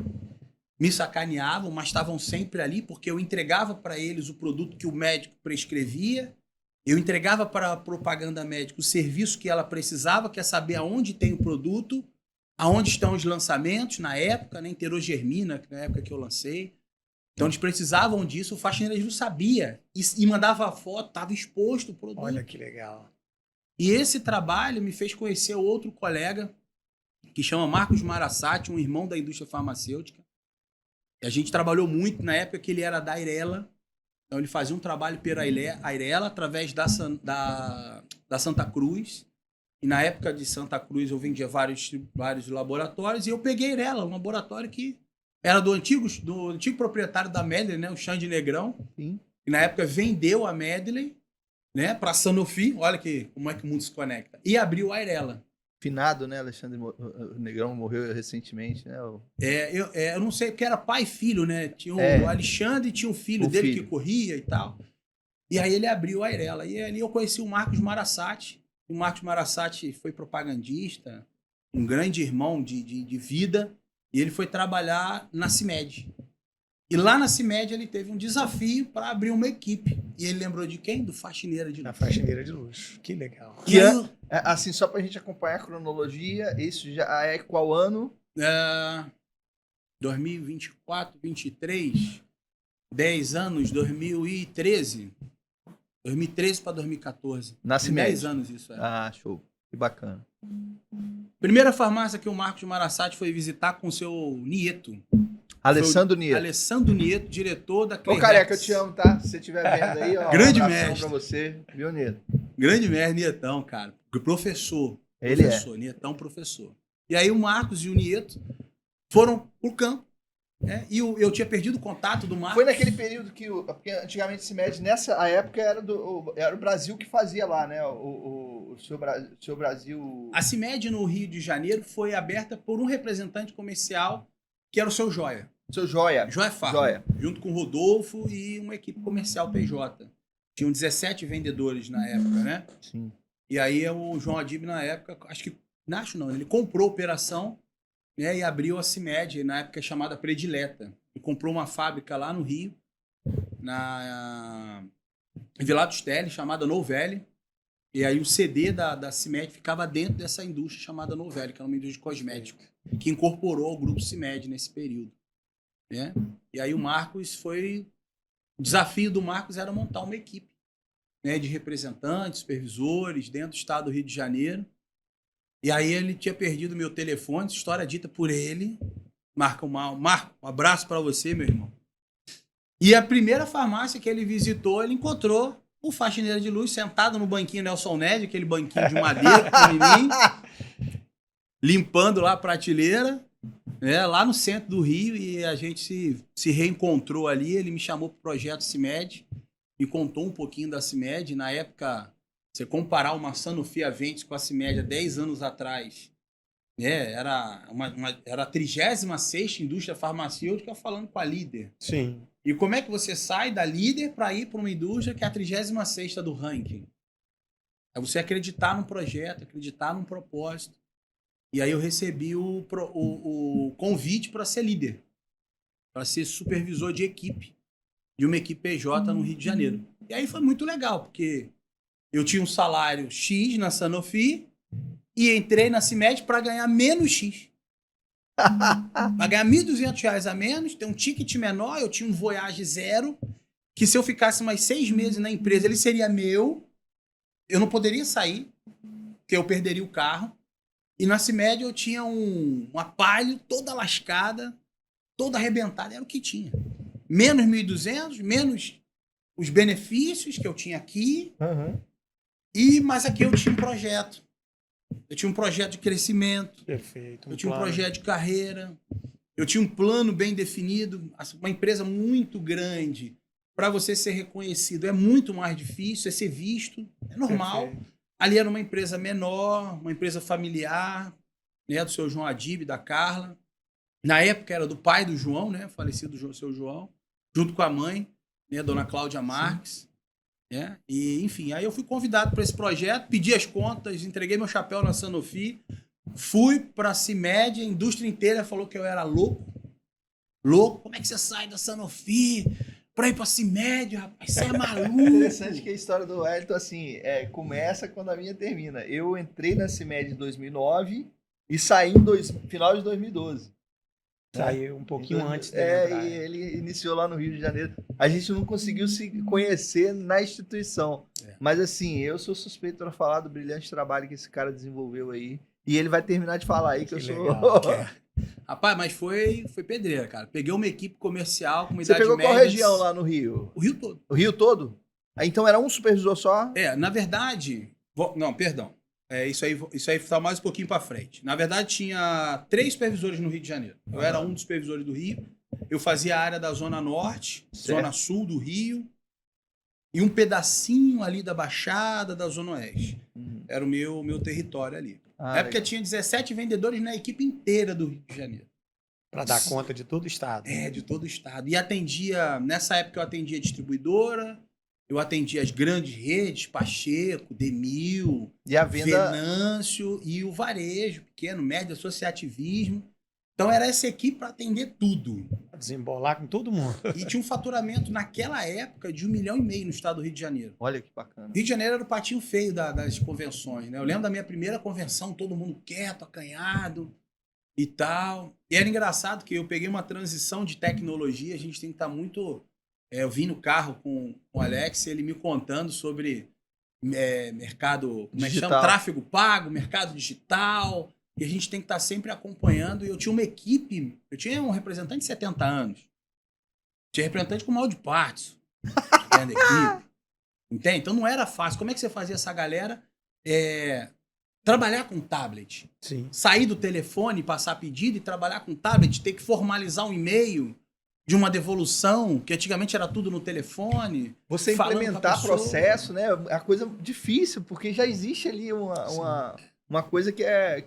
me sacaneavam, mas estavam sempre ali, porque eu entregava para eles o produto que o médico prescrevia, eu entregava para a propaganda médica o serviço que ela precisava, que é saber aonde tem o produto, aonde estão os lançamentos, na época, né, Interogermina, na época que eu lancei. Então eles precisavam disso, o faxineiro não sabia, e mandava a foto, estava exposto o produto. Olha que legal. E esse trabalho me fez conhecer outro colega, que chama Marcos Marassati, um irmão da indústria farmacêutica, E a gente trabalhou muito na época que ele era da Airela. Então ele fazia um trabalho pela Airela através da Santa Cruz. E na época de Santa Cruz eu vendia vários laboratórios e eu peguei a Airela, um laboratório que era do antigo proprietário da Medley, né, o Xande Negrão. Sim. E na época vendeu a Medley, né, para a Sanofi. Olha como é que o mundo se conecta. E abriu a Airela. Finado, né? Alexandre Negrão morreu recentemente, né? Eu não sei, porque era pai e filho, né? Tinha o Alexandre e tinha um filho dele que corria e tal. E aí ele abriu a Airela. E ali eu conheci o Marcos Marassati. O Marcos Marassati foi propagandista, um grande irmão de vida. E ele foi trabalhar na CIMED. E lá na CIMED ele teve um desafio para abrir uma equipe. E ele lembrou de quem? Do Faxineira de Luxo. A Faxineira de Luxo. Que legal. Assim, só pra gente acompanhar a cronologia, isso já é qual ano? 2024, 23, 10 anos, 2013. 2013 para 2014. Na CIMED. 10 anos isso. Ah, show. Que bacana. Primeira farmácia que o Marcos Marassati foi visitar com o seu Nieto. Alessandro Nieto. Alessandro Nieto, diretor da Ô, Careca, eu te amo, tá? Se você estiver vendo aí, ó. Grande um abração mestre. pra você, viu, Nieto? Grande mestre, Nietão, cara. Professor. Ele professor, Nietão, professor. E aí o Marcos e o Nieto foram pro campo. Né? E eu tinha perdido o contato do Marcos. Foi naquele período que, porque antigamente se mede, nessa época era o Brasil que fazia lá, né? O seu Brasil... A CIMED no Rio de Janeiro foi aberta por um representante comercial que era o seu Joia. Seu Joia. Joia Farma. Joia. Junto com o Rodolfo e uma equipe comercial PJ. Tinham 17 vendedores na época, né? Sim. E aí o João Adib, na época, ele comprou a operação, né, e abriu a CIMED, na época chamada Predileta. E comprou uma fábrica lá no Rio, na Vila dos Teles, chamada Novelli. E aí o CD da CIMED ficava dentro dessa indústria chamada Novelli, que era uma indústria de cosméticos, que incorporou ao grupo CIMED nesse período. Né? E aí o desafio do Marcos era montar uma equipe, né, de representantes, supervisores, dentro do estado do Rio de Janeiro. E aí ele tinha perdido meu telefone, história dita por ele. Marco, um abraço para você, meu irmão. E a primeira farmácia que ele visitou, ele encontrou o Faxineira de Luz sentado no banquinho Nelson Ned, aquele banquinho de madeira pequenininho, limpando lá a prateleira, né, lá no centro do Rio, e a gente se reencontrou ali. Ele me chamou para o projeto CIMED, me contou um pouquinho da CIMED. Na época, você comparar uma Sanofi Aventis com a CIMED há 10 anos atrás, né, era a 36ª indústria farmacêutica falando com a líder. Sim. E como é que você sai da líder para ir para uma indústria que é a 36ª do ranking? É você acreditar num projeto, acreditar num propósito. E aí eu recebi o convite para ser líder, para ser supervisor de equipe, de uma equipe PJ no Rio de Janeiro. E aí foi muito legal, porque eu tinha um salário X na Sanofi e entrei na CIMED para ganhar menos X. Para ganhar R$ 1.200 a menos, ter um ticket menor. Eu tinha um Voyage 0, que se eu ficasse mais 6 meses na empresa, ele seria meu. Eu não poderia sair, porque eu perderia o carro. E na CIMED eu tinha uma Palio toda lascada, toda arrebentada. Era o que tinha. Menos 1.200, menos os benefícios que eu tinha aqui. Uhum. Mas aqui eu tinha um projeto. Eu tinha um projeto de crescimento. Perfeito. Eu tinha um projeto de carreira. Eu tinha um plano bem definido. Uma empresa muito grande, para você ser reconhecido, é muito mais difícil, é ser visto. É normal. Perfeito. Ali era uma empresa menor, uma empresa familiar, né, do seu João Adib, da Carla. Na época era do pai do João, né, falecido seu João, junto com a mãe, né, dona Cláudia Marques. Né? E, enfim, aí eu fui convidado para esse projeto, pedi as contas, entreguei meu chapéu na Sanofi, fui para a CIMED, a indústria inteira falou que eu era louco. Louco? Como é que você sai da Sanofi para ir para a CIMED, rapaz? Você é maluco. Interessante que a história do Wellington, assim, começa quando a minha termina. Eu entrei na CIMED em 2009 e saí em final de 2012. Saiu um pouquinho antes dele entrar. E ele iniciou lá no Rio de Janeiro. A gente não conseguiu se conhecer na instituição. Mas assim, eu sou suspeito para falar do brilhante trabalho que esse cara desenvolveu aí. E ele vai terminar de falar aí que eu sou... Rapaz, mas foi pedreira, cara. Peguei uma equipe comercial com uma Você idade pegou média... qual região lá no Rio? O Rio todo. O Rio todo? Ah, então era um supervisor só? Na verdade... Não, perdão. Isso aí tá mais um pouquinho pra frente. Na verdade, tinha 3 supervisores no Rio de Janeiro. Eu era um dos supervisores do Rio. Eu fazia a área da Zona Norte, Certo. Zona Sul do Rio e um pedacinho ali da Baixada da Zona Oeste. Era o meu território ali. Na época legal. tinha 17 vendedores na equipe inteira do Rio de Janeiro. Para dar conta de todo o estado. De todo o estado. E nessa época eu atendia distribuidora, eu atendia as grandes redes, Pacheco, Demil, E a venda... Venâncio e o varejo, pequeno, médio, associativismo. Então era essa equipe para atender tudo. Desembolar com todo mundo. E tinha um faturamento naquela época de 1,5 milhão no estado do Rio de Janeiro. Olha que bacana. Rio de Janeiro era o patinho feio das convenções, né? Eu lembro da minha primeira convenção, todo mundo quieto, acanhado e tal. E era engraçado que eu peguei uma transição de tecnologia, a gente tem que estar muito... eu vim no carro com o Alex, ele me contando sobre mercado, como é que chama? Tráfego pago, mercado digital, e a gente tem que estar sempre acompanhando. E eu tinha uma equipe, eu tinha um representante de 70 anos, tinha representante com mal de partes, dentro da equipe. Entende? Então não era fácil. Como é que você fazia essa galera trabalhar com tablet? Sim. Sair do telefone, passar pedido e trabalhar com tablet, ter que formalizar um e-mail de uma devolução, que antigamente era tudo no telefone. Você implementar processo, né? É uma coisa difícil, porque já existe ali uma coisa que é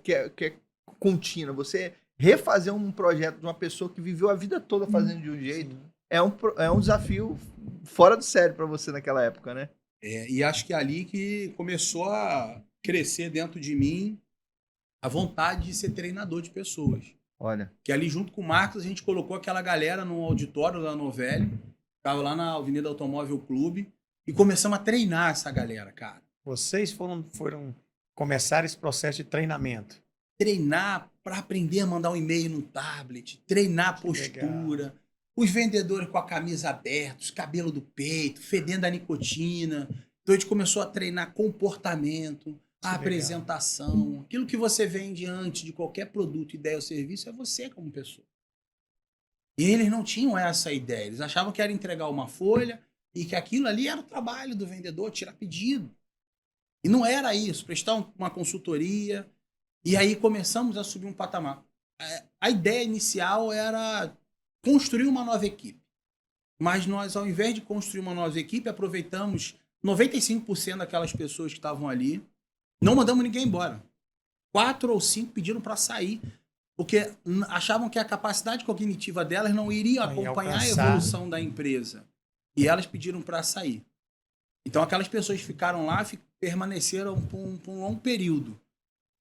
contínua. Você refazer um projeto de uma pessoa que viveu a vida toda fazendo de um jeito é um desafio fora do sério para você naquela época, né? E acho que é ali que começou a crescer dentro de mim a vontade de ser treinador de pessoas. Olha. Que ali, junto com o Marcos, a gente colocou aquela galera no auditório da Novelli, ficava lá na Avenida Automóvel Clube, e começamos a treinar essa galera, cara. Vocês foram começar esse processo de treinamento. Treinar para aprender a mandar um e-mail no tablet, treinar a postura, legal. Os vendedores com a camisa aberta, os cabelos do peito, fedendo a nicotina. Então a gente começou a treinar comportamento, a apresentação. Aquilo que você vende antes de qualquer produto, ideia ou serviço é você como pessoa. E eles não tinham essa ideia. Eles achavam que era entregar uma folha e que aquilo ali era o trabalho do vendedor, tirar pedido. E não era isso, prestar uma consultoria. E aí começamos a subir um patamar. A ideia inicial era construir uma nova equipe. Mas nós, ao invés de construir uma nova equipe, aproveitamos 95% daquelas pessoas que estavam ali. Não mandamos ninguém embora. 4 ou 5 pediram para sair, porque achavam que a capacidade cognitiva delas não iria acompanhar a evolução da empresa. E elas pediram para sair. Então aquelas pessoas ficaram lá, permaneceram por um longo período.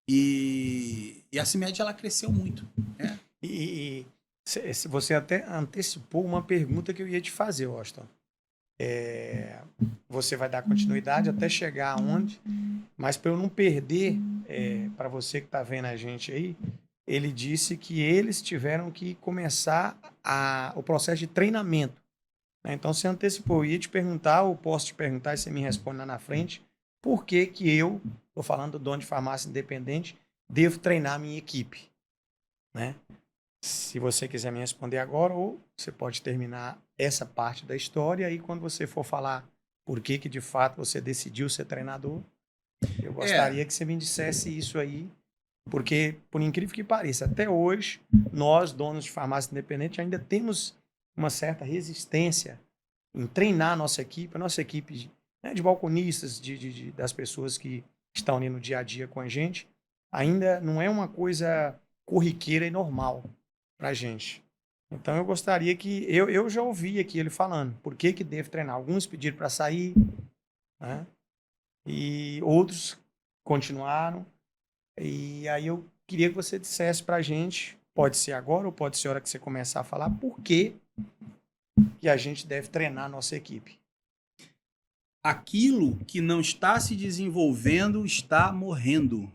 E a CIMED, ela cresceu muito. Né? E você até antecipou uma pergunta que eu ia te fazer, Washington. Você vai dar continuidade até chegar aonde, mas para eu não perder, para você que está vendo a gente aí, ele disse que eles tiveram que começar o processo de treinamento. Né? Então você antecipou. Eu ia te perguntar, ou posso te perguntar, e você me responde lá na frente, por que que eu, estou falando do dono de farmácia independente, devo treinar a minha equipe? Né? Se você quiser me responder agora, ou você pode terminar essa parte da história, e quando você for falar por que de fato você decidiu ser treinador, eu gostaria que você me dissesse isso aí, porque, por incrível que pareça, até hoje, nós, donos de farmácia independente, ainda temos uma certa resistência em treinar a nossa equipe né, de balconistas, das pessoas que estão ali no dia a dia com a gente, ainda não é uma coisa corriqueira e normal pra gente. Então eu gostaria que... Eu já ouvi aqui ele falando por que deve treinar. Alguns pediram para sair, né? E outros continuaram. E aí eu queria que você dissesse pra gente, pode ser agora ou pode ser a hora que você começar a falar, por que a gente deve treinar a nossa equipe. Aquilo que não está se desenvolvendo está morrendo.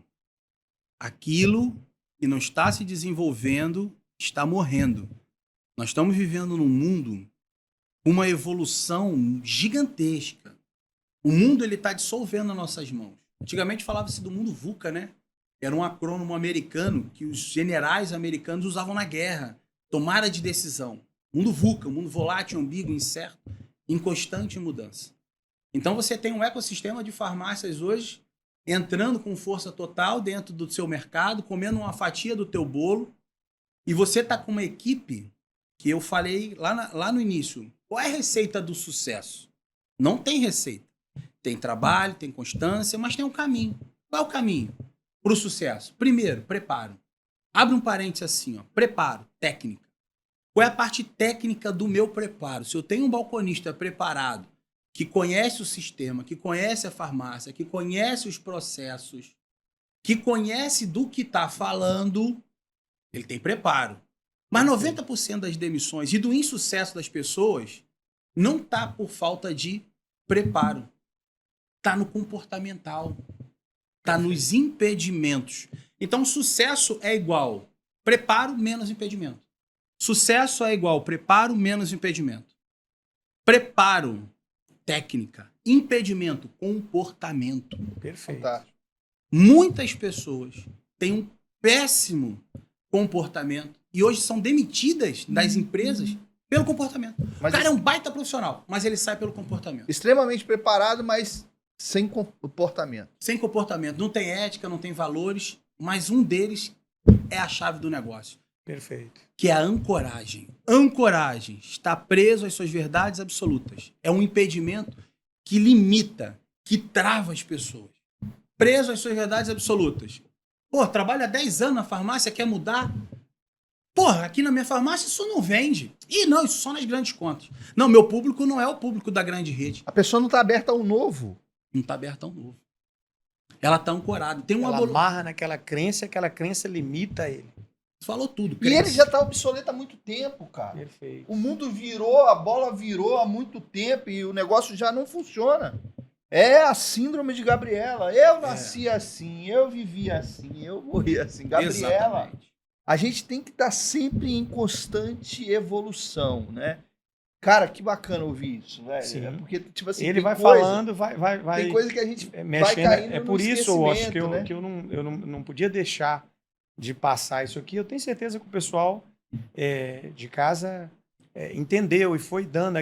Aquilo que não está se desenvolvendo está morrendo. Nós estamos vivendo num mundo com uma evolução gigantesca. O mundo está dissolvendo nas nossas mãos. Antigamente falava-se do mundo VUCA, né? era um acrônimo americano que os generais americanos usavam na guerra. Tomada de decisão. Mundo VUCA, mundo volátil, ambíguo, incerto, em constante mudança. Então você tem um ecossistema de farmácias hoje entrando com força total dentro do seu mercado, comendo uma fatia do teu bolo, e você está com uma equipe que eu falei lá no início. Qual é a receita do sucesso? Não tem receita. Tem trabalho, tem constância, mas tem um caminho. Qual é o caminho para o sucesso? Primeiro, preparo. Abre um parênteses assim, ó. Preparo, técnica. Qual é a parte técnica do meu preparo? Se eu tenho um balconista preparado, que conhece o sistema, que conhece a farmácia, que conhece os processos, que conhece do que está falando, ele tem preparo. Mas 90% das demissões e do insucesso das pessoas não está por falta de preparo. Está no comportamental. Está nos impedimentos. Então, sucesso é igual preparo menos impedimento. Sucesso é igual preparo menos impedimento. Preparo, técnica. Impedimento, comportamento. Perfeito. Fantástico. Muitas pessoas têm um péssimo comportamento e hoje são demitidas das empresas pelo comportamento. Mas o cara é um baita profissional, mas ele sai pelo comportamento. extremamente preparado, mas sem comportamento. Sem comportamento. Não tem ética, não tem valores, mas um deles é a chave do negócio. Perfeito. Que é a ancoragem. Ancoragem. Está preso às suas verdades absolutas. É um impedimento que limita, que trava as pessoas. Preso às suas verdades absolutas. Pô, trabalha 10 anos na farmácia, quer mudar? Porra, aqui na minha farmácia isso não vende. Ih, não, isso só nas grandes contas. Não, meu público não é o público da grande rede. A pessoa não está aberta ao novo. Não está aberta ao novo. Ela está ancorada. Tem uma Ela amarra naquela crença, aquela crença limita ele. Falou tudo. E ele já está obsoleto há muito tempo, cara. Perfeito. O mundo virou, a bola virou há muito tempo e o negócio já não funciona. É a síndrome de Gabriela. Eu nasci assim, eu vivi assim, eu morri assim. Gabriela, Exatamente. a gente tem que estar sempre em constante evolução, né? Cara, que bacana ouvir isso, velho. Sim. É porque, tipo assim, Ele tem vai coisa- falando, vai Tem coisa que a gente vai mexendo. caindo É no por isso, eu acho que esquecimento, né? eu não podia deixar de passar isso aqui. Eu tenho certeza que o pessoal de casa entendeu e foi dando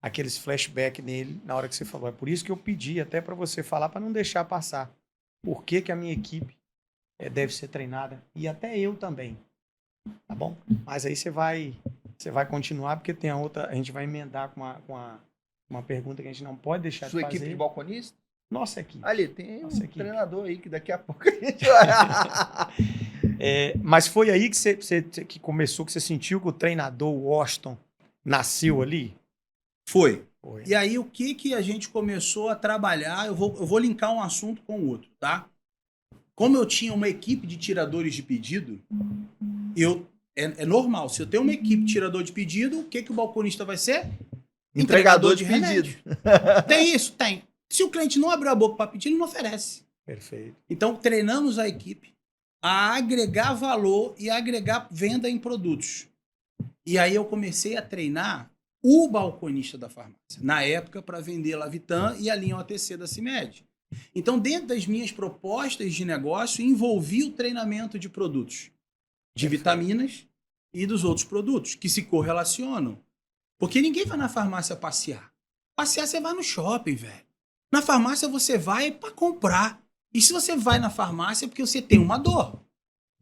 aqueles flashback nele na hora que você falou. É por isso que eu pedi até para você falar, para não deixar passar. Por que a minha equipe deve ser treinada? E até eu também. Tá bom? Mas aí você vai continuar, porque tem a outra. A gente vai emendar com uma pergunta que a gente não pode deixar Sua de fazer. equipe de balconista? Nossa equipe. Ali, tem Nossa um equipe. treinador aí que daqui a pouco a gente vai... Mas foi aí que você que começou, que você sentiu que o treinador Washington nasceu ali? Foi. Foi. E aí, o que a gente começou a trabalhar? Eu vou linkar um assunto com o outro, tá? Como eu tinha uma equipe de tiradores de pedido, é normal. Se eu tenho uma equipe de tirador de pedido, o que o balconista vai ser? Entregador de remédio. Tem isso? Tem. Se o cliente não abriu a boca para pedir, ele não oferece. Perfeito. Então, treinamos a equipe a agregar valor e a agregar venda em produtos. E aí eu comecei a treinar o balconista da farmácia, na época, para vender Lavitan e a linha OTC da CIMED. Então, dentro das minhas propostas de negócio, envolvi o treinamento de produtos, de vitaminas e dos outros produtos, que se correlacionam. Porque ninguém vai na farmácia passear. Passear, você vai no shopping, velho. Na farmácia, você vai para comprar. E se você vai na farmácia é porque você tem uma dor.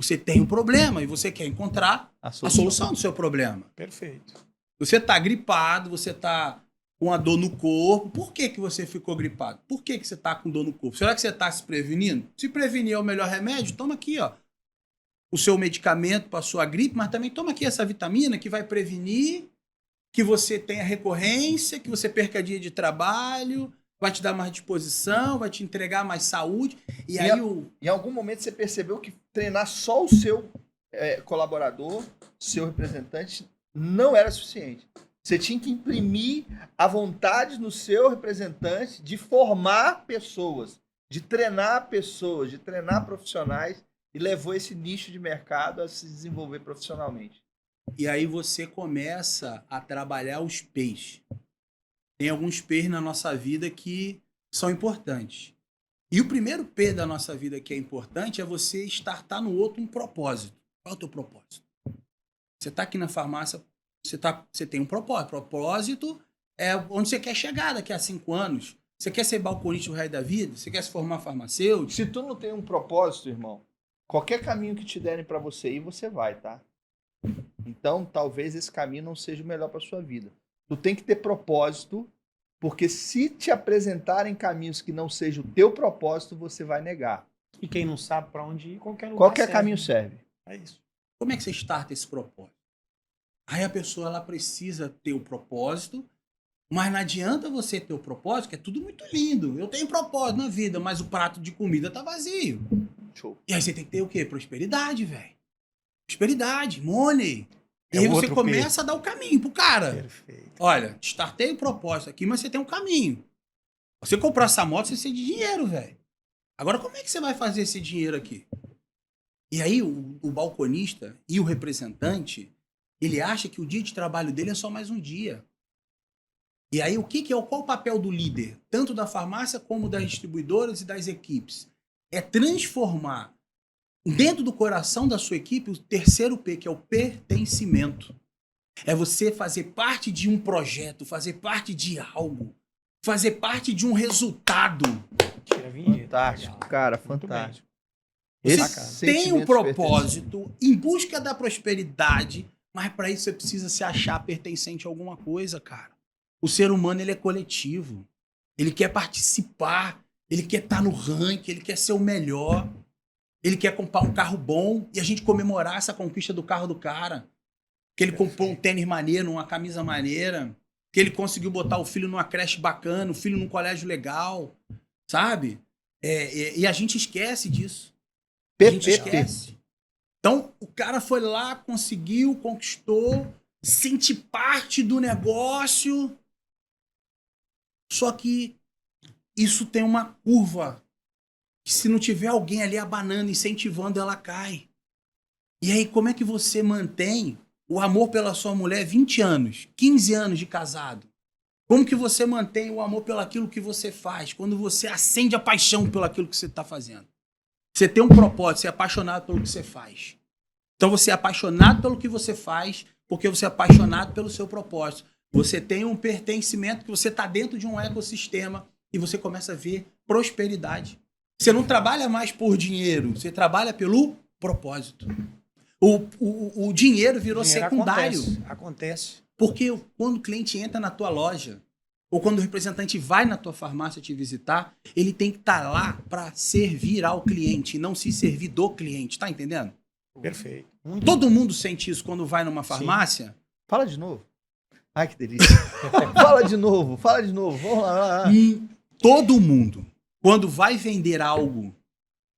Você tem um problema e você quer encontrar a solução do seu problema. Perfeito. Você está gripado, você está com a dor no corpo. Por que você ficou gripado? Por que você está com dor no corpo? Será que você está se prevenindo? Se prevenir é o melhor remédio, toma aqui, ó, o seu medicamento para a sua gripe, mas também toma aqui essa vitamina que vai prevenir que você tenha recorrência, que você perca dia de trabalho, vai te dar mais disposição, vai te entregar mais saúde. E aí Em algum momento você percebeu que treinar só o seu colaborador, seu representante, não era suficiente. Você tinha que imprimir a vontade no seu representante de formar pessoas, de treinar pessoas, de treinar profissionais, e levou esse nicho de mercado a se desenvolver profissionalmente. E aí você começa a trabalhar os P's. Tem alguns P's na nossa vida que são importantes. E o primeiro P da nossa vida que é importante é você startar no outro um propósito. Qual é o teu propósito? Você está aqui na farmácia, você tem um propósito. Propósito é onde você quer chegar daqui a 5 anos. Você quer ser balconista o resto da vida? Você quer se formar farmacêutico? Se tu não tem um propósito, irmão, qualquer caminho que te derem pra você ir, você vai, tá? Então, talvez esse caminho não seja o melhor pra sua vida. Tu tem que ter propósito, porque se te apresentarem caminhos que não sejam o teu propósito, você vai negar. E quem não sabe pra onde ir, qualquer lugar Qualquer serve. caminho serve. É isso. Como é que você starta esse propósito? Aí a pessoa ela precisa ter o propósito, mas não adianta você ter o propósito, que é tudo muito lindo. Eu tenho propósito na vida, mas o prato de comida tá vazio. Show. E aí você tem que ter o quê? Prosperidade, velho. Prosperidade, money. E É aí o você outro começa a dar o caminho pro cara. Perfeito. Olha, startei o propósito aqui, mas você tem um caminho. Você comprar essa moto, você precisa de dinheiro, velho. Agora, como é que você vai fazer esse dinheiro aqui? E aí, o balconista e o representante, ele acha que o dia de trabalho dele é só mais um dia. E aí, qual o papel do líder? Tanto da farmácia como das distribuidoras e das equipes. É transformar dentro do coração da sua equipe o terceiro P, que é o pertencimento. É você fazer parte de um projeto, fazer parte de algo, fazer parte de um resultado. Tira a vinheta. Fantástico, Legal. cara, Muito fantástico. Você Esse tem um sentimento de propósito em busca da prosperidade, mas para isso você precisa se achar pertencente a alguma coisa, cara. O ser humano, ele é coletivo. Ele quer participar, ele quer estar no ranking, ele quer ser o melhor. Ele quer comprar um carro bom e a gente comemorar essa conquista do carro do cara. Que ele comprou um tênis maneiro, uma camisa maneira. Que ele conseguiu botar o filho numa creche bacana, o filho num colégio legal. Sabe? E a gente esquece disso. A gente esquece. Então, o cara foi lá, conseguiu, conquistou, sente parte do negócio. Só que isso tem uma curva. Que se não tiver alguém ali abanando, incentivando, ela cai. E aí, como é que você mantém o amor pela sua mulher 20 anos, 15 anos de casado? Como que você mantém o amor pelo aquilo que você faz? Quando você acende a paixão pelo aquilo que você está fazendo. Você tem um propósito, você é apaixonado pelo que você faz. Então você é apaixonado pelo que você faz, porque você é apaixonado pelo seu propósito. Você tem um pertencimento, que você está dentro de um ecossistema e você começa a ver prosperidade. Você não trabalha mais por dinheiro, você trabalha pelo propósito. O dinheiro virou secundário. Acontece. Porque quando o cliente entra na tua loja, ou quando o representante vai na tua farmácia te visitar, ele tem que estar lá para servir ao cliente, e não se servir do cliente. Tá entendendo? Perfeito. Todo mundo sente isso quando vai numa farmácia? Sim. Fala de novo. Ai, que delícia. Fala de novo. Vamos lá. Todo mundo, quando vai vender algo,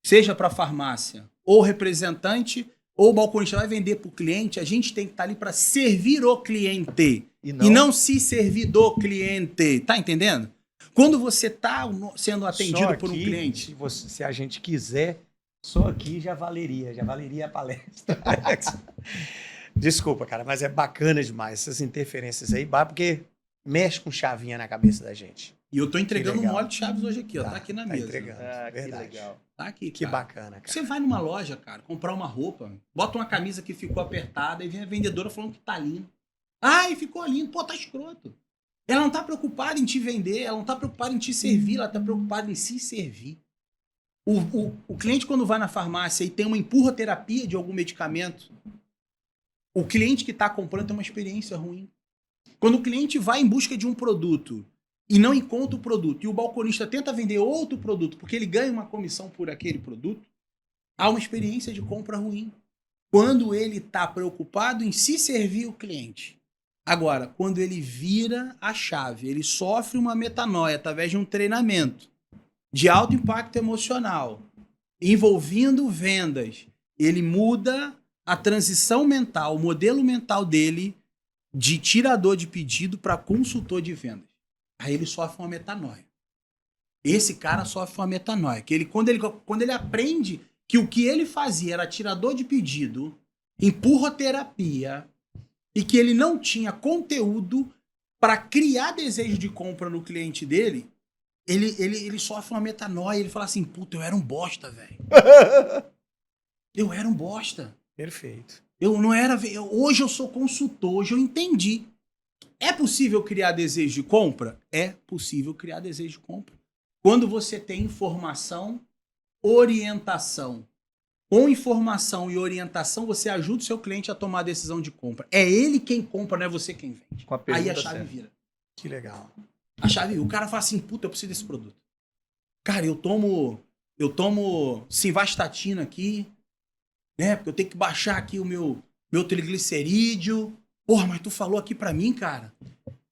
seja para farmácia, ou representante, ou balconista vai vender para o cliente, a gente tem que estar ali para servir o cliente. E não se servir do cliente. Tá entendendo? Quando você está sendo atendido por um cliente. Se a gente quiser, só aqui já valeria a palestra. Desculpa, cara, mas é bacana demais essas interferências aí, porque mexe com chavinha na cabeça da gente. E eu tô entregando um molho de chaves hoje aqui, ó. Tá aqui na mesa. Entregando. Verdade. Que legal. Tá aqui, Que cara. bacana, cara. Você vai numa loja, cara, comprar uma roupa, bota uma camisa que ficou apertada e vem a vendedora falando que tá lindo. Ai, ficou lindo. Pô, tá escroto. Ela não tá preocupada em te vender, ela não tá preocupada em te servir, ela tá preocupada em se servir. O cliente, quando vai na farmácia e tem uma empurroterapia de algum medicamento, o cliente que tá comprando tem uma experiência ruim. Quando o cliente vai em busca de um produto e não encontra o produto, e o balconista tenta vender outro produto porque ele ganha uma comissão por aquele produto, há uma experiência de compra ruim. Quando ele está preocupado em se servir o cliente. Agora, quando ele vira a chave, ele sofre uma metanoia através de um treinamento de alto impacto emocional, envolvendo vendas, ele muda a transição mental, o modelo mental dele de tirador de pedido para consultor de vendas. Aí ele sofre uma metanoia. Esse cara sofre uma metanoia. Que quando ele aprende que o que ele fazia era tirador de pedido, empurroterapia, e que ele não tinha conteúdo para criar desejo de compra no cliente dele, ele sofre uma metanoia. Ele fala assim, puta, eu era um bosta, velho. Eu era um bosta. Perfeito. Eu não era... Hoje eu sou consultor, hoje eu entendi. É possível criar desejo de compra? É possível criar desejo de compra. Quando você tem informação, orientação. Com informação e orientação, você ajuda o seu cliente a tomar a decisão de compra. É ele quem compra, não é você quem vende. Com a Aí a pergunta chave certa. vira. Que legal. A chave vira. O cara fala assim, puta, eu preciso desse produto. Cara, eu tomo simvastatina aqui, né? Porque eu tenho que baixar aqui o meu triglicerídeo. Porra, mas tu falou aqui pra mim, cara,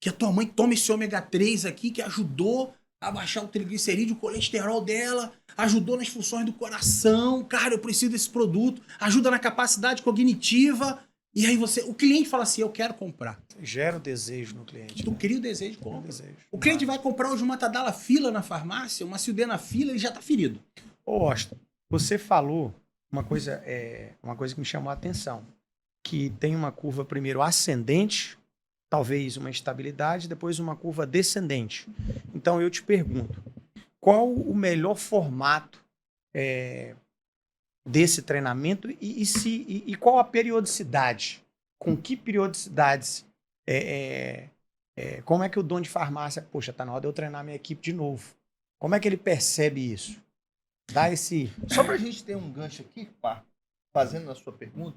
que a tua mãe toma esse ômega 3 aqui, que ajudou a baixar o triglicerídeo, o colesterol dela, ajudou nas funções do coração. Cara, eu preciso desse produto. Ajuda na capacidade cognitiva. E aí o cliente fala assim, eu quero comprar. Gera o desejo no cliente. Tu né? cria o desejo de Gera o compra. desejo. O cliente vai comprar hoje uma Tadalafila na farmácia, uma Sildenafila, ele já tá ferido. Ô, Austin, você falou uma coisa que me chamou a atenção. Que tem uma curva primeiro ascendente, talvez uma estabilidade, depois uma curva descendente. Então eu te pergunto, qual o melhor formato desse treinamento e qual a periodicidade? Com que periodicidades? Como é que o dono de farmácia, poxa, tá na hora de eu treinar minha equipe de novo? Como é que ele percebe isso? Dá esse... Só para a gente ter um gancho aqui, pá, fazendo a sua pergunta,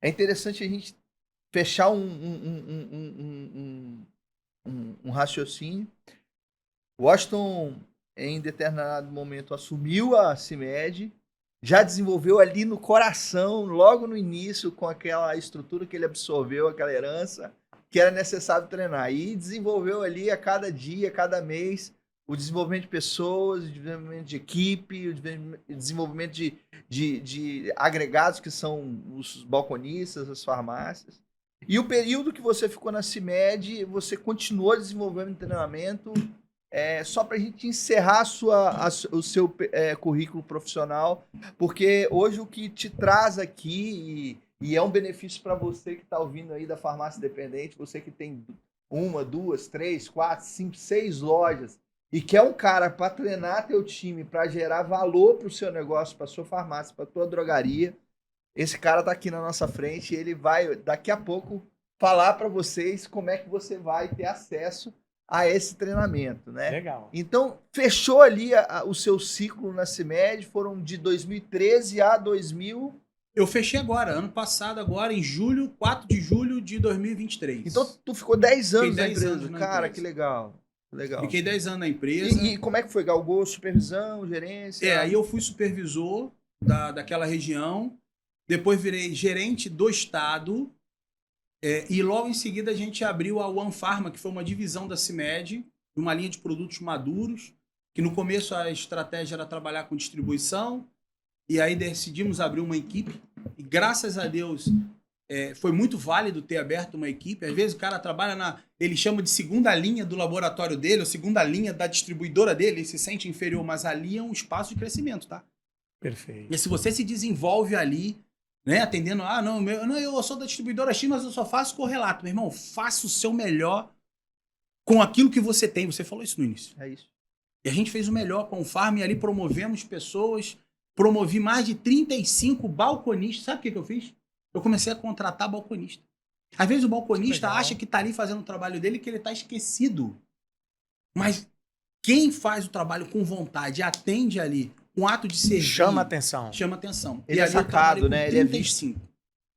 é interessante a gente fechar um raciocínio. Washington, em determinado momento, assumiu a CIMED, já desenvolveu ali no coração, logo no início, com aquela estrutura que ele absorveu, aquela herança, que era necessário treinar. E desenvolveu ali a cada dia, a cada mês, o desenvolvimento de pessoas, o desenvolvimento de equipe, o desenvolvimento de agregados, que são os balconistas, as farmácias. E o período que você ficou na CIMED, você continuou desenvolvendo treinamento. Só para a gente encerrar o seu currículo profissional, porque hoje o que te traz aqui, e é um benefício para você que está ouvindo aí da farmácia independente, você que tem 1, 2, 3, 4, 5, 6 lojas, e quer um cara para treinar teu time, para gerar valor para o seu negócio, para sua farmácia, para tua drogaria, esse cara está aqui na nossa frente e ele vai, daqui a pouco, falar para vocês como é que você vai ter acesso a esse treinamento, né? Legal. Então, fechou ali o seu ciclo na CIMED, foram de 2013 a 2000... Eu fechei agora, ano passado, agora, em julho, 4 de julho de 2023. Então, tu ficou 10 anos Fiquei na 10 empresa. anos na Cara, empresa. que legal. Legal. Fiquei 10 anos na empresa. E como é que foi? Galgou supervisão, gerência? Aí eu fui supervisor daquela região, depois virei gerente do estado, e logo em seguida a gente abriu a One Pharma, que foi uma divisão da CIMED, uma linha de produtos maduros, que no começo a estratégia era trabalhar com distribuição, e aí decidimos abrir uma equipe, e graças a Deus foi muito válido ter aberto uma equipe. Às vezes o cara trabalha ele chama de segunda linha do laboratório dele, ou segunda linha da distribuidora dele, ele se sente inferior, mas ali é um espaço de crescimento, tá? Perfeito. E se você se desenvolve ali, né, atendendo, eu sou da distribuidora X, mas eu só faço correlato. Meu irmão, faça o seu melhor com aquilo que você tem. Você falou isso no início. É isso. E a gente fez o melhor com o Farm e ali promovemos pessoas, promovi mais de 35 balconistas. Sabe o que eu fiz? Eu comecei a contratar balconista. Às vezes o balconista acha que tá ali fazendo o trabalho dele, que ele tá esquecido. Mas quem faz o trabalho com vontade, atende ali, um ato de servir... Chama atenção. Chama atenção. Ele E é ali eu sacado, trabalhei né? com Ele é 35.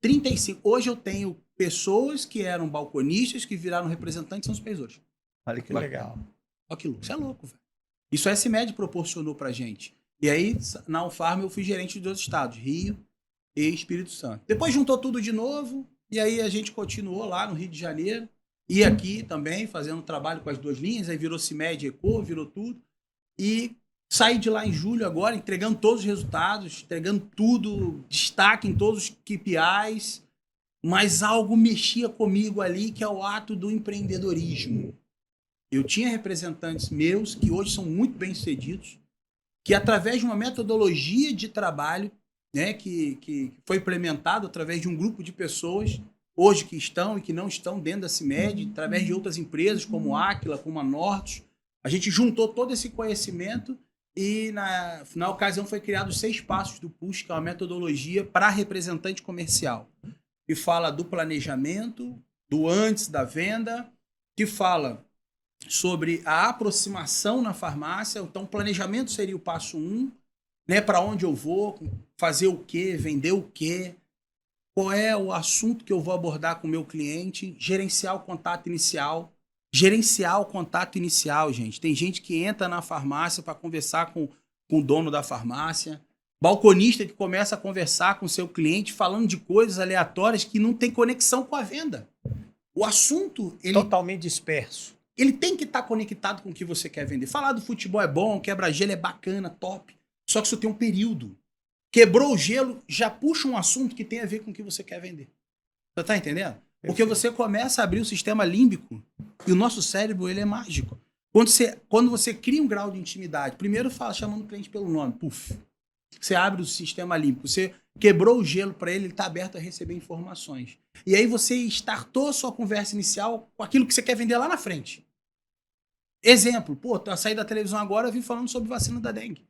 35. Hoje eu tenho pessoas que eram balconistas, que viraram representantes, são supervisores. Olha que Que legal. Olha que louco. Isso é louco, velho. Isso a CIMED proporcionou pra gente. E aí, na Unfarm, eu fui gerente de 2 estados, Rio e Espírito Santo. Depois juntou tudo de novo, e aí a gente continuou lá no Rio de Janeiro, e aqui também, fazendo trabalho com as 2 linhas, aí virou CIMED, Eco, virou tudo. E saí de lá em julho agora, entregando todos os resultados, entregando tudo, destaque em todos os KPIs, mas algo mexia comigo ali, que é o ato do empreendedorismo. Eu tinha representantes meus, que hoje são muito bem-sucedidos, que através de uma metodologia de trabalho, né, que foi implementado através de um grupo de pessoas, hoje que estão e que não estão dentro da CIMED, através de outras empresas como a Aquila, como a Nortus, A gente juntou todo esse conhecimento e na ocasião foi criado os 6 passos do PUSH, que é uma metodologia para representante comercial, que fala do planejamento, do antes da venda, que fala sobre a aproximação na farmácia. Então, o planejamento seria o passo 1, né? Para onde eu vou, fazer o quê, vender o quê, qual é o assunto que eu vou abordar com o meu cliente, gerenciar o contato inicial. Gerenciar o contato inicial, gente. Tem gente que entra na farmácia para conversar com o dono da farmácia. Balconista que começa a conversar com o seu cliente falando de coisas aleatórias que não tem conexão com a venda. O assunto, ele Totalmente disperso. ele tem que estar conectado com o que você quer vender. Falar do futebol é bom, quebra-gelo é bacana, top. Só que isso tem um período. Quebrou o gelo, já puxa um assunto que tem a ver com o que você quer vender. Você tá entendendo? Porque você começa a abrir o sistema límbico e o nosso cérebro, ele é mágico. Quando você cria um grau de intimidade, primeiro fala chamando o cliente pelo nome, puf. Você abre o sistema límbico, você quebrou o gelo para ele está aberto a receber informações. E aí você startou a sua conversa inicial com aquilo que você quer vender lá na frente. Exemplo, pô, eu saí da televisão agora, eu vim falando sobre vacina da dengue.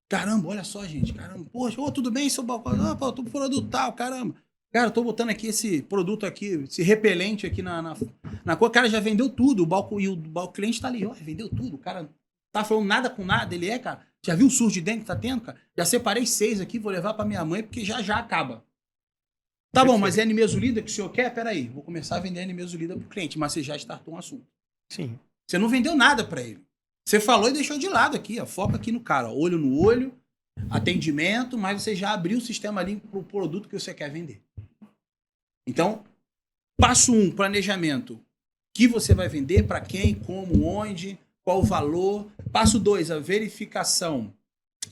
Caramba, olha só, gente, caramba, poxa, tudo bem, seu balcão? Ah, pô, tô produto tal, caramba. Cara, eu tô botando aqui esse produto aqui, esse repelente aqui na cor. O cara já vendeu tudo. O cliente tá ali, ó, vendeu tudo. O cara tá falando nada com nada. Ele cara. Já viu o surto de dengue que tá tendo, cara? Já separei 6 aqui, vou levar pra minha mãe, porque já acaba. Tá bom, mas é nimesulida que o senhor quer? Peraí, vou começar a vender nimesulida pro cliente, mas você já startou um assunto. Sim. Você não vendeu nada pra ele. Você falou e deixou de lado aqui, ó. Foca aqui no cara, ó, olho no olho, atendimento, mas você já abriu o sistema ali pro produto que você quer vender. Então, passo 1, planejamento. O que você vai vender, para quem, como, onde, qual o valor. Passo 2, a verificação.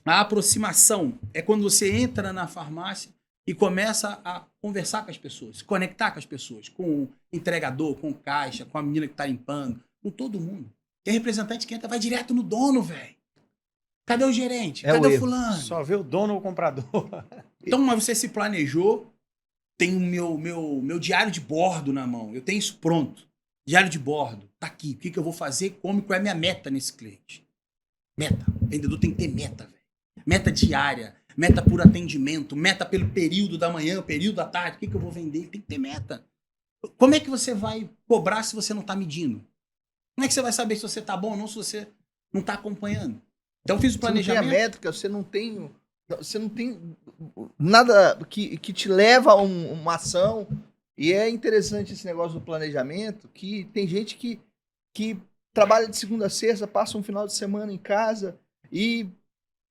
A aproximação é quando você entra na farmácia e começa a conversar com as pessoas, se conectar com as pessoas, com o entregador, com o caixa, com a menina que está limpando, com todo mundo. Tem representante que entra, vai direto no dono, velho. Cadê o gerente? Cadê o fulano? Só vê o dono ou o comprador. Então, mas você se planejou. Tem o meu diário de bordo na mão. Eu tenho isso pronto. Diário de bordo. Tá aqui. O que eu vou fazer? Qual é a minha meta nesse cliente? Meta. O vendedor tem que ter meta, velho. Meta diária. Meta por atendimento. Meta pelo período da manhã, período da tarde. O que eu vou vender? Tem que ter meta. Como é que você vai cobrar se você não tá medindo? Como é que você vai saber se você tá bom ou não se você não tá acompanhando? Então eu fiz o planejamento. Você não tem a métrica, você não tem nada que te leva a uma ação. E é interessante esse negócio do planejamento, que tem gente que trabalha de segunda a sexta, passa um final de semana em casa e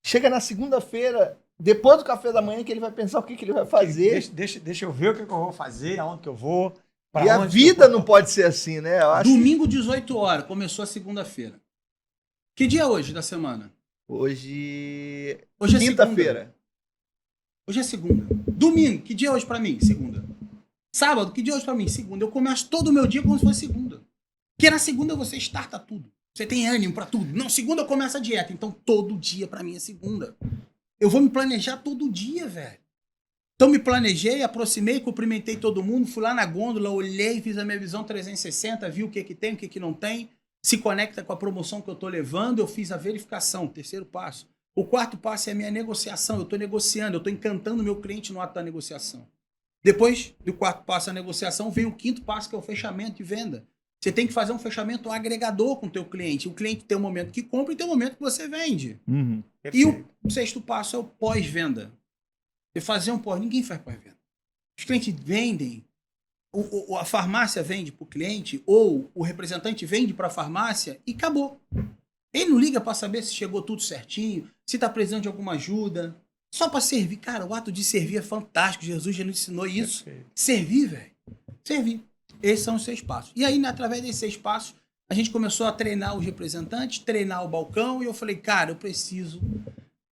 chega na segunda-feira, depois do café da manhã, que ele vai pensar o que ele vai fazer. Deixa eu ver o que eu vou fazer, aonde que eu vou. E a vida não pode ser assim, né? Eu acho Domingo, 18 horas, começou a segunda-feira. Que dia é hoje da semana? Hoje é quinta-feira. Hoje é segunda. Domingo, que dia é hoje pra mim? Segunda. Sábado, que dia é hoje pra mim? Segunda. Eu começo todo o meu dia como se fosse segunda. Porque na segunda você starta tudo. Você tem ânimo pra tudo. Não, segunda eu começo a dieta. Então todo dia pra mim é segunda. Eu vou me planejar todo dia, velho. Então me planejei, aproximei, cumprimentei todo mundo, fui lá na gôndola, olhei, fiz a minha visão 360, vi o que tem, o que não tem. Se conecta com a promoção que eu tô levando, eu fiz a verificação, 3º passo. O 4º passo é a minha negociação, eu tô negociando, eu tô encantando o meu cliente no ato da negociação. Depois do 4º passo, a negociação, vem o 5º passo, que é o fechamento de venda. Você tem que fazer um fechamento agregador com o teu cliente. O cliente tem um momento que compra e tem um momento que você vende. Uhum. E o 6º passo é o pós-venda. Você fazer um pós, ninguém faz pós-venda. Os clientes vendem, a farmácia vende para o cliente, ou o representante vende para a farmácia e acabou. Ele não liga para saber se chegou tudo certinho, se está precisando de alguma ajuda. Só para servir. Cara, o ato de servir é fantástico. Jesus já nos ensinou isso. Perfeito. Servir, velho. Servir. Esses são os 6 passos. E aí, através desses 6 passos, a gente começou a treinar os representantes, treinar o balcão, e eu falei, cara, eu preciso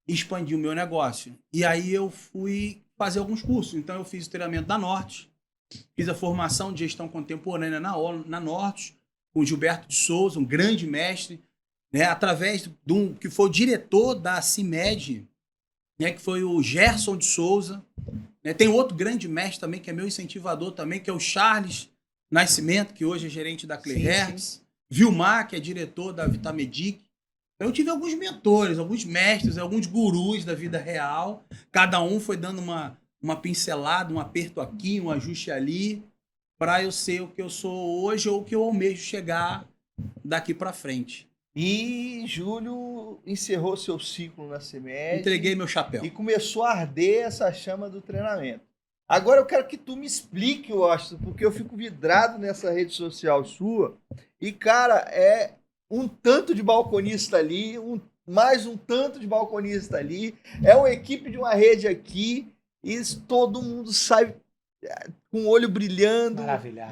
expandir o meu negócio. E aí eu fui fazer alguns cursos. Então eu fiz o treinamento da Norte, fiz a formação de gestão contemporânea na Norte, com o Gilberto de Souza, um grande mestre, né, através do que foi o diretor da CIMED, né, que foi o Gerson de Souza. Né, tem outro grande mestre também, que é meu incentivador também, que é o Charles Nascimento, que hoje é gerente da Clehertz. Vilmar, que é diretor da Vitamedic. Eu tive alguns mentores, alguns mestres, alguns gurus da vida real. Cada um foi dando uma pincelada, um aperto aqui, um ajuste ali, para eu ser o que eu sou hoje ou o que eu almejo chegar daqui para frente. E Júlio encerrou seu ciclo na CEMED. Entreguei meu chapéu. E começou a arder essa chama do treinamento. Agora eu quero que tu me explique, Washington, porque eu fico vidrado nessa rede social sua. E, cara, é um tanto de balconista ali, mais um tanto de balconista ali. É uma equipe de uma rede aqui e todo mundo sai com o olho brilhando,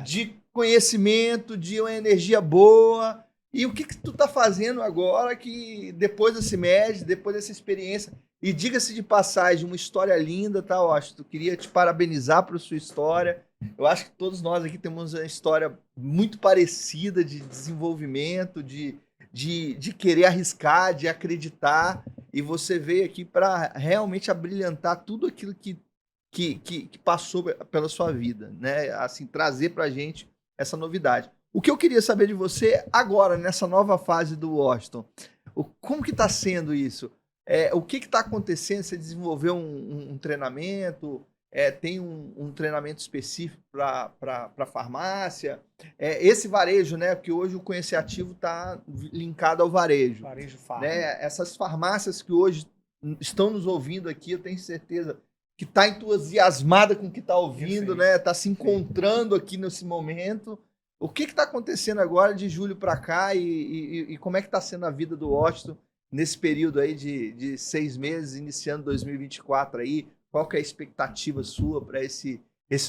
de conhecimento, de uma energia boa. E o que tu tá fazendo agora que depois da CIMED, depois dessa experiência, e diga-se de passagem, uma história linda, tá, Washington? Queria te parabenizar por sua história. Eu acho que todos nós aqui temos uma história muito parecida de desenvolvimento, de querer arriscar, de acreditar, e você veio aqui para realmente abrilhantar tudo aquilo que passou pela sua vida, né? Assim, trazer pra gente essa novidade. O que eu queria saber de você agora, nessa nova fase do Washington, como que está sendo isso? O que está acontecendo? Você desenvolveu um treinamento? Tem um treinamento específico para farmácia? Esse varejo, né? Porque hoje o Conhecer Ativo está linkado ao varejo. Varejo farma. Né? Essas farmácias que hoje estão nos ouvindo aqui, eu tenho certeza que está entusiasmada com o que está ouvindo, né? Está se encontrando aqui nesse momento. O que está acontecendo agora de julho para cá e como é que está sendo a vida do Washington nesse período aí de 6 meses, iniciando 2024 aí? Qual que é a expectativa sua para esse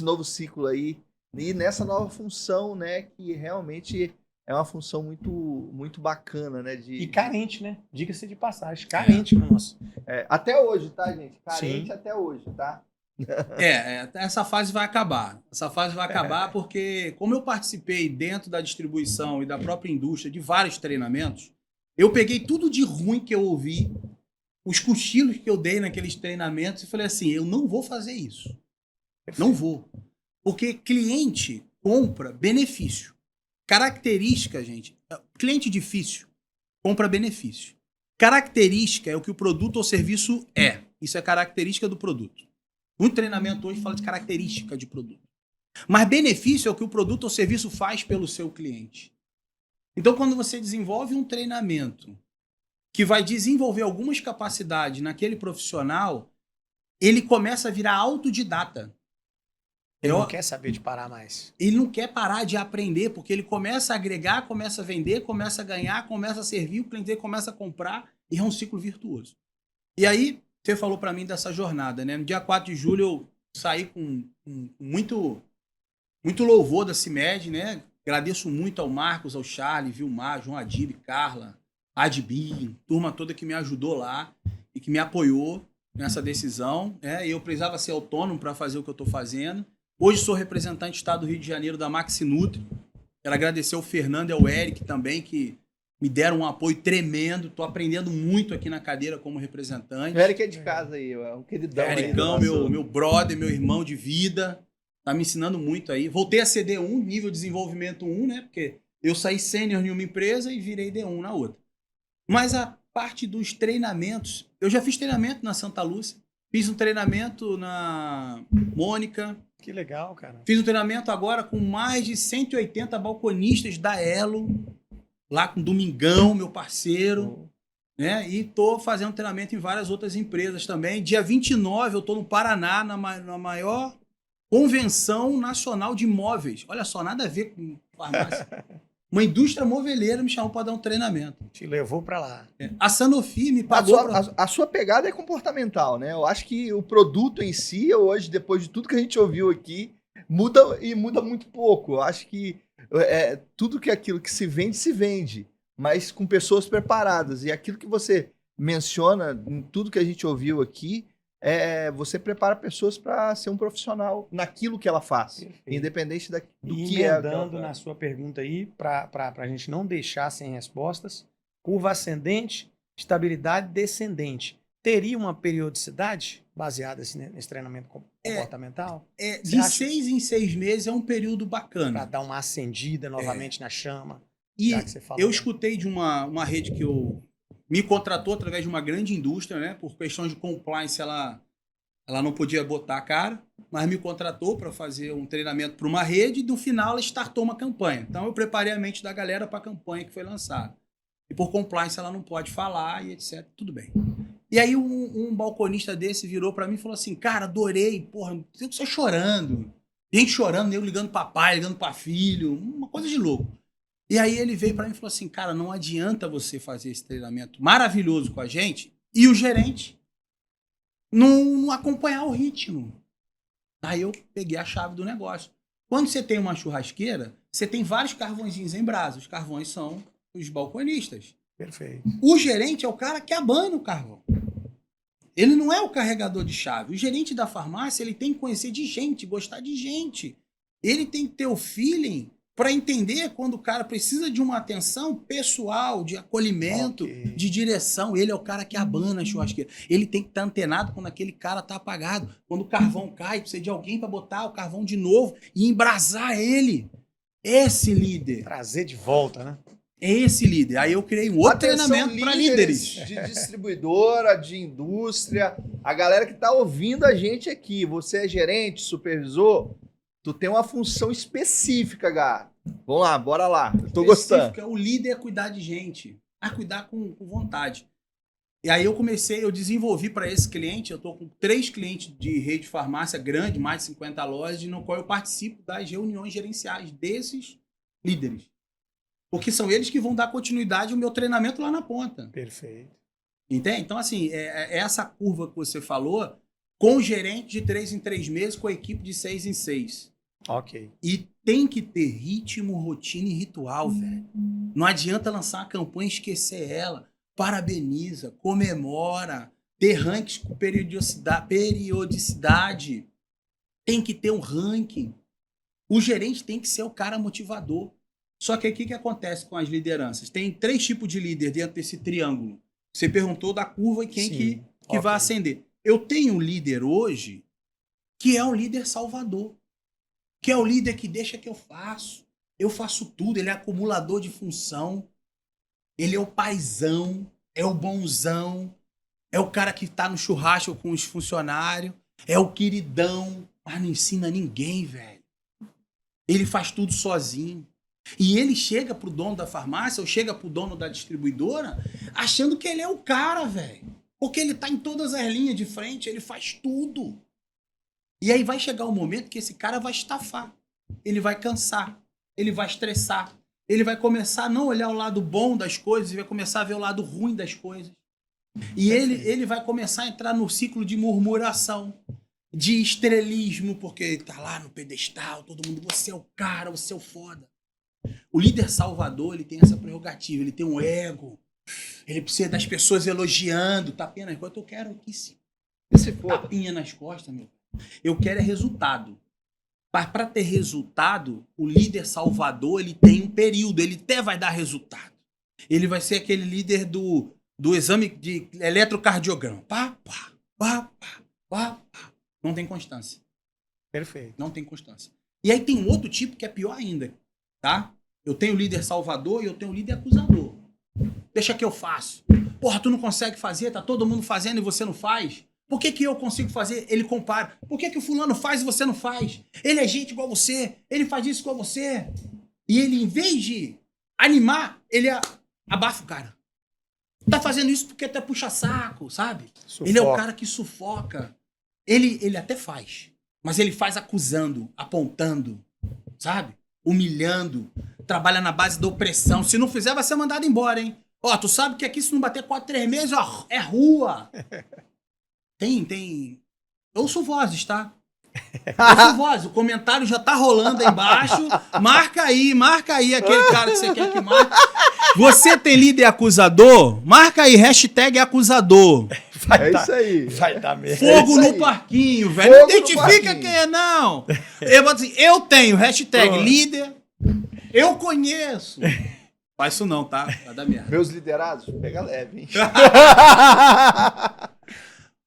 novo ciclo aí? E nessa nova função, né? Que realmente é uma função muito, muito bacana, né? E carente, né? Diga-se de passagem, carente no nosso. Até hoje, tá, gente? Carente até hoje, tá? Essa fase vai acabar. Essa fase vai acabar porque, como eu participei dentro da distribuição e da própria indústria de vários treinamentos, eu peguei tudo de ruim que eu ouvi, os cochilos que eu dei naqueles treinamentos e falei assim, eu não vou fazer isso. Não vou. Porque cliente compra benefício. Característica, gente, cliente difícil compra benefício. Característica é o que o produto ou serviço é. Isso é característica do produto. Muito treinamento hoje fala de característica de produto. Mas benefício é o que o produto ou serviço faz pelo seu cliente. Então, quando você desenvolve um treinamento que vai desenvolver algumas capacidades naquele profissional, ele começa a virar autodidata. Ele não quer saber de parar mais. Ele não quer parar de aprender, porque ele começa a agregar, começa a vender, começa a ganhar, começa a servir, o cliente dele começa a comprar, e é um ciclo virtuoso. E aí, você falou para mim dessa jornada, né? No dia 4 de julho eu saí com muito louvor da CIMED, né? Agradeço muito ao Marcos, ao Charlie, Vilmar, João Adib, Carla, Adbin, turma toda que me ajudou lá e que me apoiou nessa decisão, né? Eu precisava ser autônomo para fazer o que eu estou fazendo. Hoje sou representante do Estado do Rio de Janeiro da Maxinutri. Quero agradecer ao Fernando e ao Eric também, que me deram um apoio tremendo. Estou aprendendo muito aqui na cadeira como representante. O Eric é de casa aí, é um queridão. Ericão, meu brother, meu irmão de vida. Tá me ensinando muito aí. Voltei a ser D1, nível de desenvolvimento 1, né? Porque eu saí sênior em uma empresa e virei D1 na outra. Mas a parte dos treinamentos... Eu já fiz treinamento na Santa Lúcia. Fiz um treinamento na Mônica. Que legal, cara. Fiz um treinamento agora com mais de 180 balconistas da Elo. Lá com Domingão, meu parceiro. Né? E tô fazendo treinamento em várias outras empresas também. Dia 29 eu tô no Paraná, na maior convenção nacional de imóveis. Olha só, nada a ver com farmácia. Uma indústria moveleira me chamou para dar um treinamento. Te levou para lá. A Sanofi me pagou... A sua pegada é comportamental, né? Eu acho que o produto em si, hoje, depois de tudo que a gente ouviu aqui, muda muito pouco. Eu acho que tudo que aquilo que se vende, mas com pessoas preparadas. E aquilo que você menciona, em tudo que a gente ouviu aqui, você prepara pessoas para ser um profissional naquilo que ela faz, perfeito, independente do que é. Emendando na sua pergunta aí, para a gente não deixar sem respostas, curva ascendente, estabilidade descendente. Teria uma periodicidade baseada nesse treinamento comportamental? De 6 em 6 meses é um período bacana. Para dar uma acendida novamente na chama. E Já que você falou. eu escutei de uma rede que me contratou através de uma grande indústria, né? Por questões de compliance, ela não podia botar a cara, mas me contratou para fazer um treinamento para uma rede e no final ela startou uma campanha. Então eu preparei a mente da galera para a campanha que foi lançada. E por compliance ela não pode falar e etc. Tudo bem. E aí um balconista desse virou para mim e falou assim, cara, adorei, porra, você chorando. Gente chorando, eu ligando para pai, ligando para filho, uma coisa de louco. E aí ele veio para mim e falou assim, cara, não adianta você fazer esse treinamento maravilhoso com a gente e o gerente não acompanhar o ritmo. Aí eu peguei a chave do negócio. Quando você tem uma churrasqueira, você tem vários carvõezinhos em brasa. Os carvões são os balconistas. Perfeito. O gerente é o cara que abana o carvão. Ele não é o carregador de chave. O gerente da farmácia, ele tem que conhecer de gente, gostar de gente. Ele tem que ter o feeling para entender quando o cara precisa de uma atenção pessoal, de acolhimento, de direção. Ele é o cara que abana a churrasqueira. Ele tem que estar antenado quando aquele cara está apagado. Quando o carvão cai, precisa de alguém para botar o carvão de novo e embrasar ele. Esse líder. Trazer de volta, né? É esse líder. Aí eu criei um outro Atenção, treinamento para líderes. de distribuidora, de indústria, a galera que está ouvindo a gente aqui. Você é gerente, supervisor, tu tem uma função específica, Gá. Vamos lá, bora lá. Eu tô gostando. O líder é cuidar de gente. A cuidar com vontade. E aí eu desenvolvi para esse cliente, eu tô com 3 clientes de rede de farmácia grande, mais de 50 lojas, no qual eu participo das reuniões gerenciais desses líderes. Porque são eles que vão dar continuidade ao meu treinamento lá na ponta. Perfeito. Entende? Então, assim, essa curva que você falou, com o gerente de 3 em 3 meses, com a equipe de 6 em 6. Ok. E tem que ter ritmo, rotina e ritual, velho. Não adianta lançar uma campanha e esquecer ela. Parabeniza, comemora, ter rankings com periodicidade. Tem que ter um ranking. O gerente tem que ser o cara motivador. Só que aí o que acontece com as lideranças? Tem 3 tipos de líder dentro desse triângulo. Você perguntou da curva e quem que vai ascender. Eu tenho um líder hoje que é um líder salvador. Que é o líder que deixa que eu faço. Eu faço tudo. Ele é acumulador de função. Ele é o paizão. É o bonzão. É o cara que tá no churrasco com os funcionários. É o queridão. Mas não ensina ninguém, velho. Ele faz tudo sozinho. E ele chega pro dono da farmácia ou chega pro dono da distribuidora achando que ele é o cara, velho. Porque ele tá em todas as linhas de frente, ele faz tudo. E aí vai chegar um momento que esse cara vai estafar. Ele vai cansar, ele vai estressar. Ele vai começar a não olhar o lado bom das coisas e vai começar a ver o lado ruim das coisas. E ele vai começar a entrar no ciclo de murmuração, de estrelismo, porque ele tá lá no pedestal, todo mundo, você é o cara, você é o foda. O líder salvador, ele tem essa prerrogativa, ele tem um ego, ele precisa das pessoas elogiando, tapinha nas costas. Eu quero aqui sim. Tapinha nas costas, meu. Eu quero é resultado. Mas para ter resultado, o líder salvador, ele tem um período, ele até vai dar resultado. Ele vai ser aquele líder do exame de eletrocardiograma. Pá, pá, pá, pá, pá, pá. Não tem constância. Perfeito. Não tem constância. E aí tem um outro tipo que é pior ainda, tá? Eu tenho o líder salvador e eu tenho o líder acusador. Deixa que eu faço. Porra, tu não consegue fazer, tá todo mundo fazendo e você não faz? Por que eu consigo fazer? Ele compara. Por que o fulano faz e você não faz? Ele é gente igual você, ele faz isso igual você. E ele, em vez de animar, ele abafa o cara. Tá fazendo isso porque até puxa saco, sabe? Sufoca. Ele é o cara que sufoca. Ele até faz, mas ele faz acusando, apontando, sabe? Humilhando, trabalha na base da opressão. Se não fizer, vai ser mandado embora, hein? Ó, tu sabe que aqui se não bater 4, 3 meses, ó, é rua. Tem. Eu ouço vozes, tá? Eu ouço vozes. O comentário já tá rolando aí embaixo. Marca aí aquele cara que você quer que marque. Você tem líder acusador? Marca aí, hashtag acusador. Isso aí. Vai dar merda. Fogo no parquinho, velho. Não identifica quem é, não. Eu vou dizer, eu tenho, hashtag líder. Eu conheço. Faz isso não, tá? Vai dar merda. Meus liderados, pega leve, hein?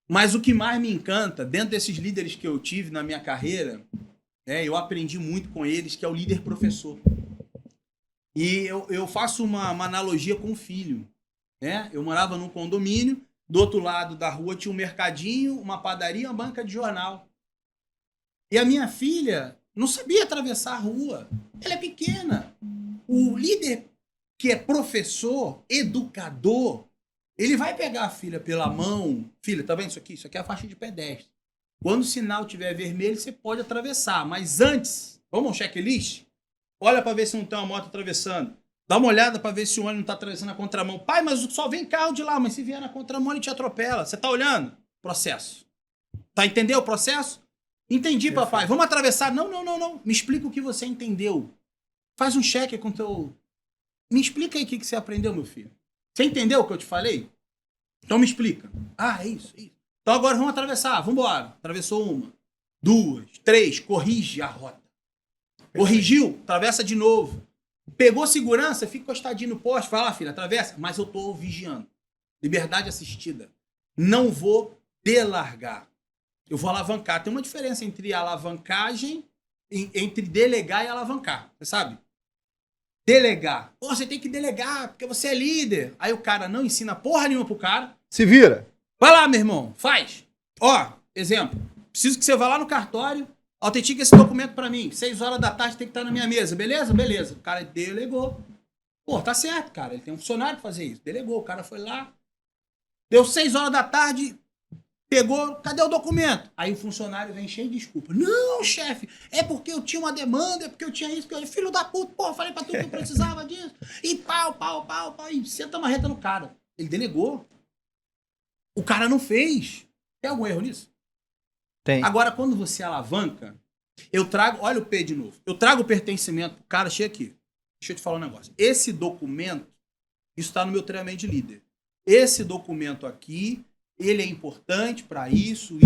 Mas o que mais me encanta, dentro desses líderes que eu tive na minha carreira, eu aprendi muito com eles, que é o líder professor. E eu faço uma analogia com o filho. Né? Eu morava num condomínio, do outro lado da rua tinha um mercadinho, uma padaria, uma banca de jornal. E a minha filha não sabia atravessar a rua. Ela é pequena. O líder que é professor, educador, ele vai pegar a filha pela mão. Filha, tá vendo isso aqui? Isso aqui é a faixa de pedestre. Quando o sinal estiver vermelho, você pode atravessar. Mas antes, vamos ao checklist? Olha para ver se não tem uma moto atravessando. Dá uma olhada para ver se o ônibus não está atravessando a contramão. Pai, mas só vem carro de lá. Mas se vier na contramão, ele te atropela. Você tá olhando? Processo. Tá entendeu o processo? Entendi, papai. Vamos atravessar? Não. Me explica o que você entendeu. Faz um cheque com o teu... Me explica aí o que você aprendeu, meu filho. Você entendeu o que eu te falei? Então me explica. Ah, é isso. Então agora vamos atravessar. Vamos embora. Atravessou 1, 2, 3. Corrige a rota. Corrigiu, atravessa de novo. Pegou segurança, fica encostadinho no poste. Vai lá, filha, atravessa. Mas eu tô vigiando. Liberdade assistida. Não vou delargar. Eu vou alavancar. Tem uma diferença entre alavancagem, entre delegar e alavancar. Você sabe? Delegar. Pô, você tem que delegar, porque você é líder. Aí o cara não ensina porra nenhuma pro cara. Se vira. Vai lá, meu irmão. Faz. Ó, exemplo. Preciso que você vá lá no cartório, autentique esse documento pra mim. 6 horas da tarde tem que estar na minha mesa. Beleza? Beleza. O cara delegou. Pô, tá certo, cara. Ele tem um funcionário pra fazer isso. Delegou. O cara foi lá. Deu 6 horas da tarde. Pegou, cadê o documento? Aí o funcionário vem cheio de desculpa. Não, chefe, é porque eu tinha uma demanda, é porque eu tinha isso, porque eu... Filho da puta, porra, falei pra tu que eu precisava disso. E pau, e senta uma reta no cara. Ele delegou. O cara não fez. Tem algum erro nisso? Tem. Agora, quando você alavanca, eu trago, olha o P de novo, eu trago o pertencimento pro cara, chega aqui. Deixa eu te falar um negócio. Esse documento, isso tá no meu treinamento de líder. Esse documento aqui, ele é importante para isso.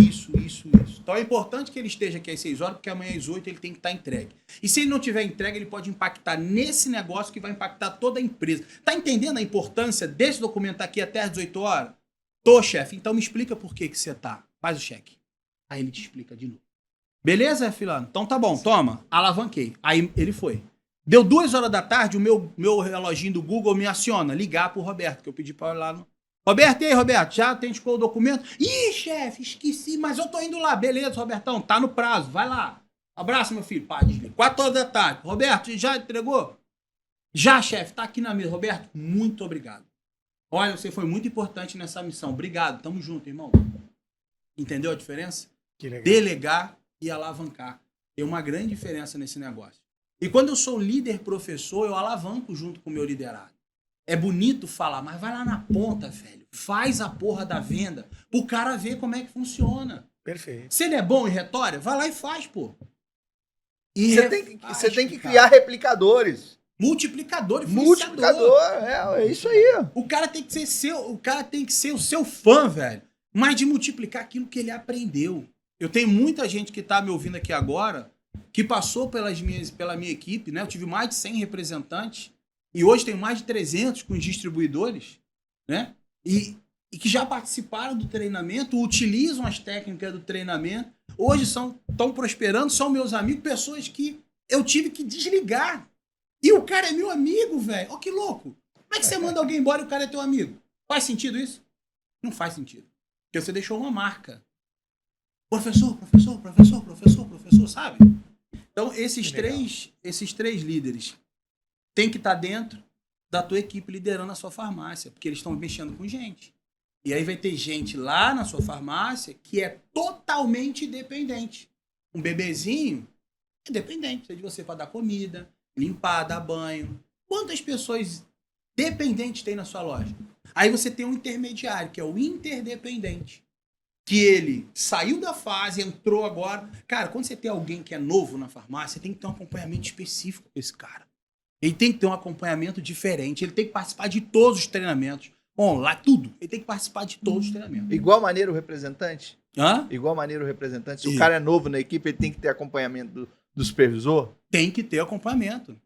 Então é importante que ele esteja aqui às 6 horas, porque amanhã às 8 ele tem que estar entregue. E se ele não tiver entregue, ele pode impactar nesse negócio que vai impactar toda a empresa. Tá entendendo a importância desse documento aqui até às 18 horas? Tô, chefe. Então me explica por que você tá. Faz o cheque. Aí ele te explica de novo. Beleza, filano? Então tá bom, toma. Alavanquei. Aí ele foi. Deu 2 horas da tarde, o meu reloginho do Google me aciona. Ligar pro Roberto, que eu pedi para ir lá no... Roberto, e aí, Roberto? Já autenticou o documento? Ih, chefe, esqueci, mas eu tô indo lá. Beleza, Robertão, tá no prazo, vai lá. Abraço, meu filho. Pá, desliga. 4 horas da tarde. Roberto, já entregou? Já, chefe, tá aqui na mesa. Roberto, muito obrigado. Olha, você foi muito importante nessa missão. Obrigado, tamo junto, irmão. Entendeu a diferença? Que legal. Delegar e alavancar. Tem uma grande diferença nesse negócio. E quando eu sou líder professor, eu alavanco junto com o meu liderado. É bonito falar, mas vai lá na ponta, velho. Faz a porra da venda pro cara ver como é que funciona. Perfeito. Se ele é bom em retória, vai lá e faz, pô. E Você tem que criar replicadores. Multiplicador e Multiplicador, é isso aí. O cara tem que ser o seu fã, velho. Mas de multiplicar aquilo que ele aprendeu. Eu tenho muita gente que tá me ouvindo aqui agora que passou pela minha equipe, né? Eu tive mais de 100 representantes. E hoje tem mais de 300 com os distribuidores, né? E que já participaram do treinamento, utilizam as técnicas do treinamento. Hoje estão prosperando, são meus amigos, pessoas que eu tive que desligar. E o cara é meu amigo, velho. Ó, que louco. Como é que você manda alguém embora e o cara é teu amigo? Faz sentido isso? Não faz sentido. Porque você deixou uma marca. Professor, sabe? Então, esses três líderes tem que estar dentro da tua equipe liderando a sua farmácia, porque eles estão mexendo com gente. E aí vai ter gente lá na sua farmácia que é totalmente dependente. Um bebezinho é dependente. Precisa de você para dar comida, limpar, dar banho. Quantas pessoas dependentes tem na sua loja? Aí você tem um intermediário, que é o interdependente. Que ele saiu da fase, entrou agora. Cara, quando você tem alguém que é novo na farmácia, tem que ter um acompanhamento específico com esse cara. Ele tem que ter um acompanhamento diferente. Ele tem que participar de todos os treinamentos. Online, tudo. Ele tem que participar de todos os treinamentos. Igual maneira o representante? Hã? Igual maneira o representante. Se Isso. o cara é novo na equipe, ele tem que ter acompanhamento do supervisor? Tem que ter acompanhamento.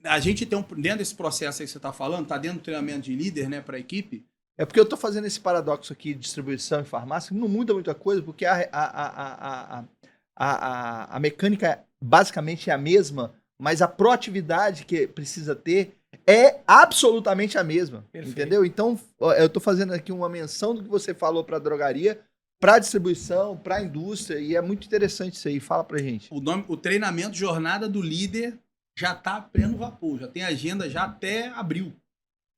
A gente tem dentro desse processo aí que você está falando, está dentro do treinamento de líder, né, para a equipe. É porque eu tô fazendo esse paradoxo aqui de distribuição e farmácia, que não muda muita coisa, porque a mecânica basicamente é a mesma, mas a proatividade que precisa ter é absolutamente a mesma, Perfeito. entendeu? Então, eu tô fazendo aqui uma menção do que você falou para a drogaria, para a distribuição, para a indústria, e é muito interessante isso aí. Fala pra gente. O treinamento Jornada do Líder já está a pleno vapor, já tem agenda já até abril.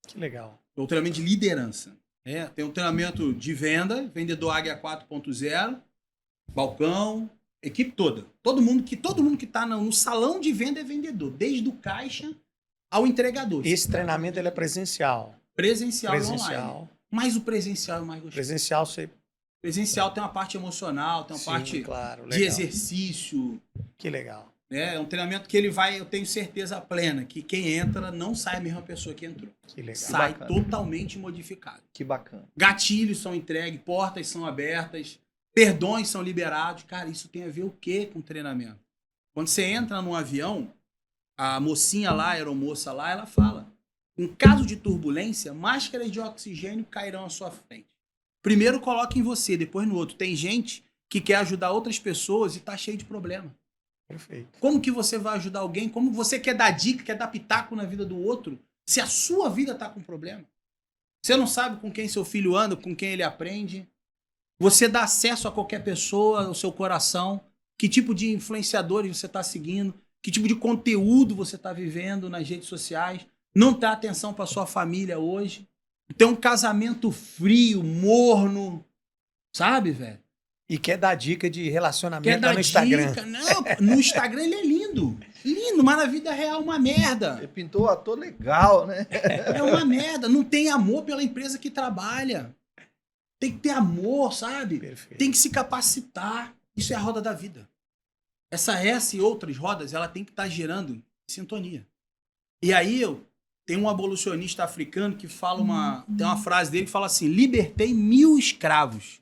Que legal. É o treinamento de liderança. Tem um treinamento de venda, vendedor Águia 4.0, balcão, equipe toda. Todo mundo que está no salão de venda é vendedor, desde o caixa ao entregador. Esse treinamento ele é presencial. Presencial e online. Presencial. Mas o presencial é mais gostoso. Presencial você. Presencial tem uma parte emocional, tem uma Sim, parte claro, de legal. exercício. Que legal. É um treinamento que ele vai, eu tenho certeza plena, que quem entra não sai a mesma pessoa que entrou. Que legal. Sai bacana. totalmente modificado. Que bacana. Gatilhos são entregues, portas são abertas, perdões são liberados. Cara, isso tem a ver o quê com treinamento? Quando você entra num avião, a mocinha lá, a aeromoça lá, ela fala: em caso de turbulência, máscaras de oxigênio cairão à sua frente. Primeiro coloca em você, depois no outro. Tem gente que quer ajudar outras pessoas e tá cheio de problema. Perfeito. Como que você vai ajudar alguém? Como você quer dar dica, quer dar pitaco na vida do outro, se a sua vida tá com problema? Você não sabe com quem seu filho anda, com quem ele aprende. Você dá acesso a qualquer pessoa, ao seu coração. Que tipo de influenciadores você está seguindo? Que tipo de conteúdo você está vivendo nas redes sociais? Não dá atenção para sua família hoje. Tem um casamento frio, morno. Sabe, velho? E quer dar dica de relacionamento Quer lá dar no Instagram. dica? Não, no Instagram ele é lindo. Lindo, mas na vida real é uma merda. Você pintou o ator legal, né? É uma merda. Não tem amor pela empresa que trabalha. Tem que ter amor, sabe? Perfeito. Tem que se capacitar. Isso é a roda da vida. Essa e outras rodas, ela tem que estar girando em sintonia. E aí tem um abolicionista africano que fala tem uma frase dele que fala assim: libertei 1000 escravos.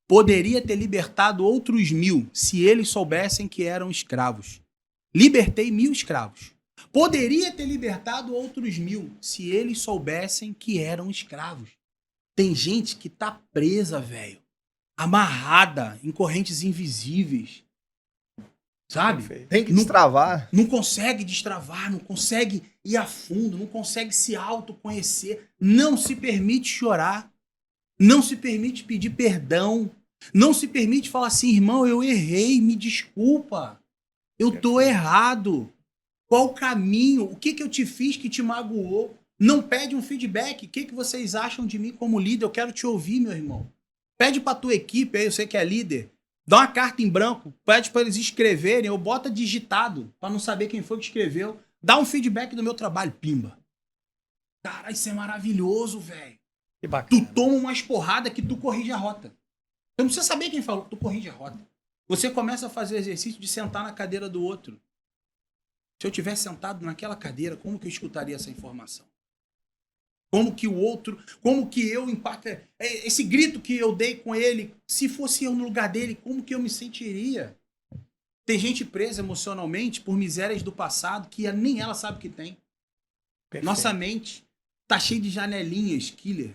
Poderia ter libertado outros 1000 se eles soubessem que eram escravos. Libertei 1000 escravos. Poderia ter libertado outros 1000 se eles soubessem que eram escravos. Tem gente que tá presa, velho. Amarrada em correntes invisíveis. Sabe? Perfeito. Tem que destravar. Não consegue destravar, não consegue ir a fundo, não consegue se autoconhecer, não se permite chorar, não se permite pedir perdão, não se permite falar assim: irmão, eu errei, me desculpa, eu tô errado. Qual o caminho? O que eu te fiz que te magoou? Não pede um feedback. O que vocês acham de mim como líder? Eu quero te ouvir, meu irmão. Pede pra tua equipe aí, eu sei que é líder, dá uma carta em branco, pede para eles escreverem, ou bota digitado, para não saber quem foi que escreveu. Dá um feedback do meu trabalho, pimba. Cara, isso é maravilhoso, velho. Que bacana. Tu toma umas porradas que tu corrige a rota. Tu não precisa saber quem falou, tu corrige a rota. Você começa a fazer o exercício de sentar na cadeira do outro. Se eu tivesse sentado naquela cadeira, como que eu escutaria essa informação? Como que o outro, como que eu impacta, esse grito que eu dei com ele, se fosse eu no lugar dele, como que eu me sentiria? Tem gente presa emocionalmente por misérias do passado que nem ela sabe que tem. Perfeito. Nossa mente tá cheia de janelinhas killer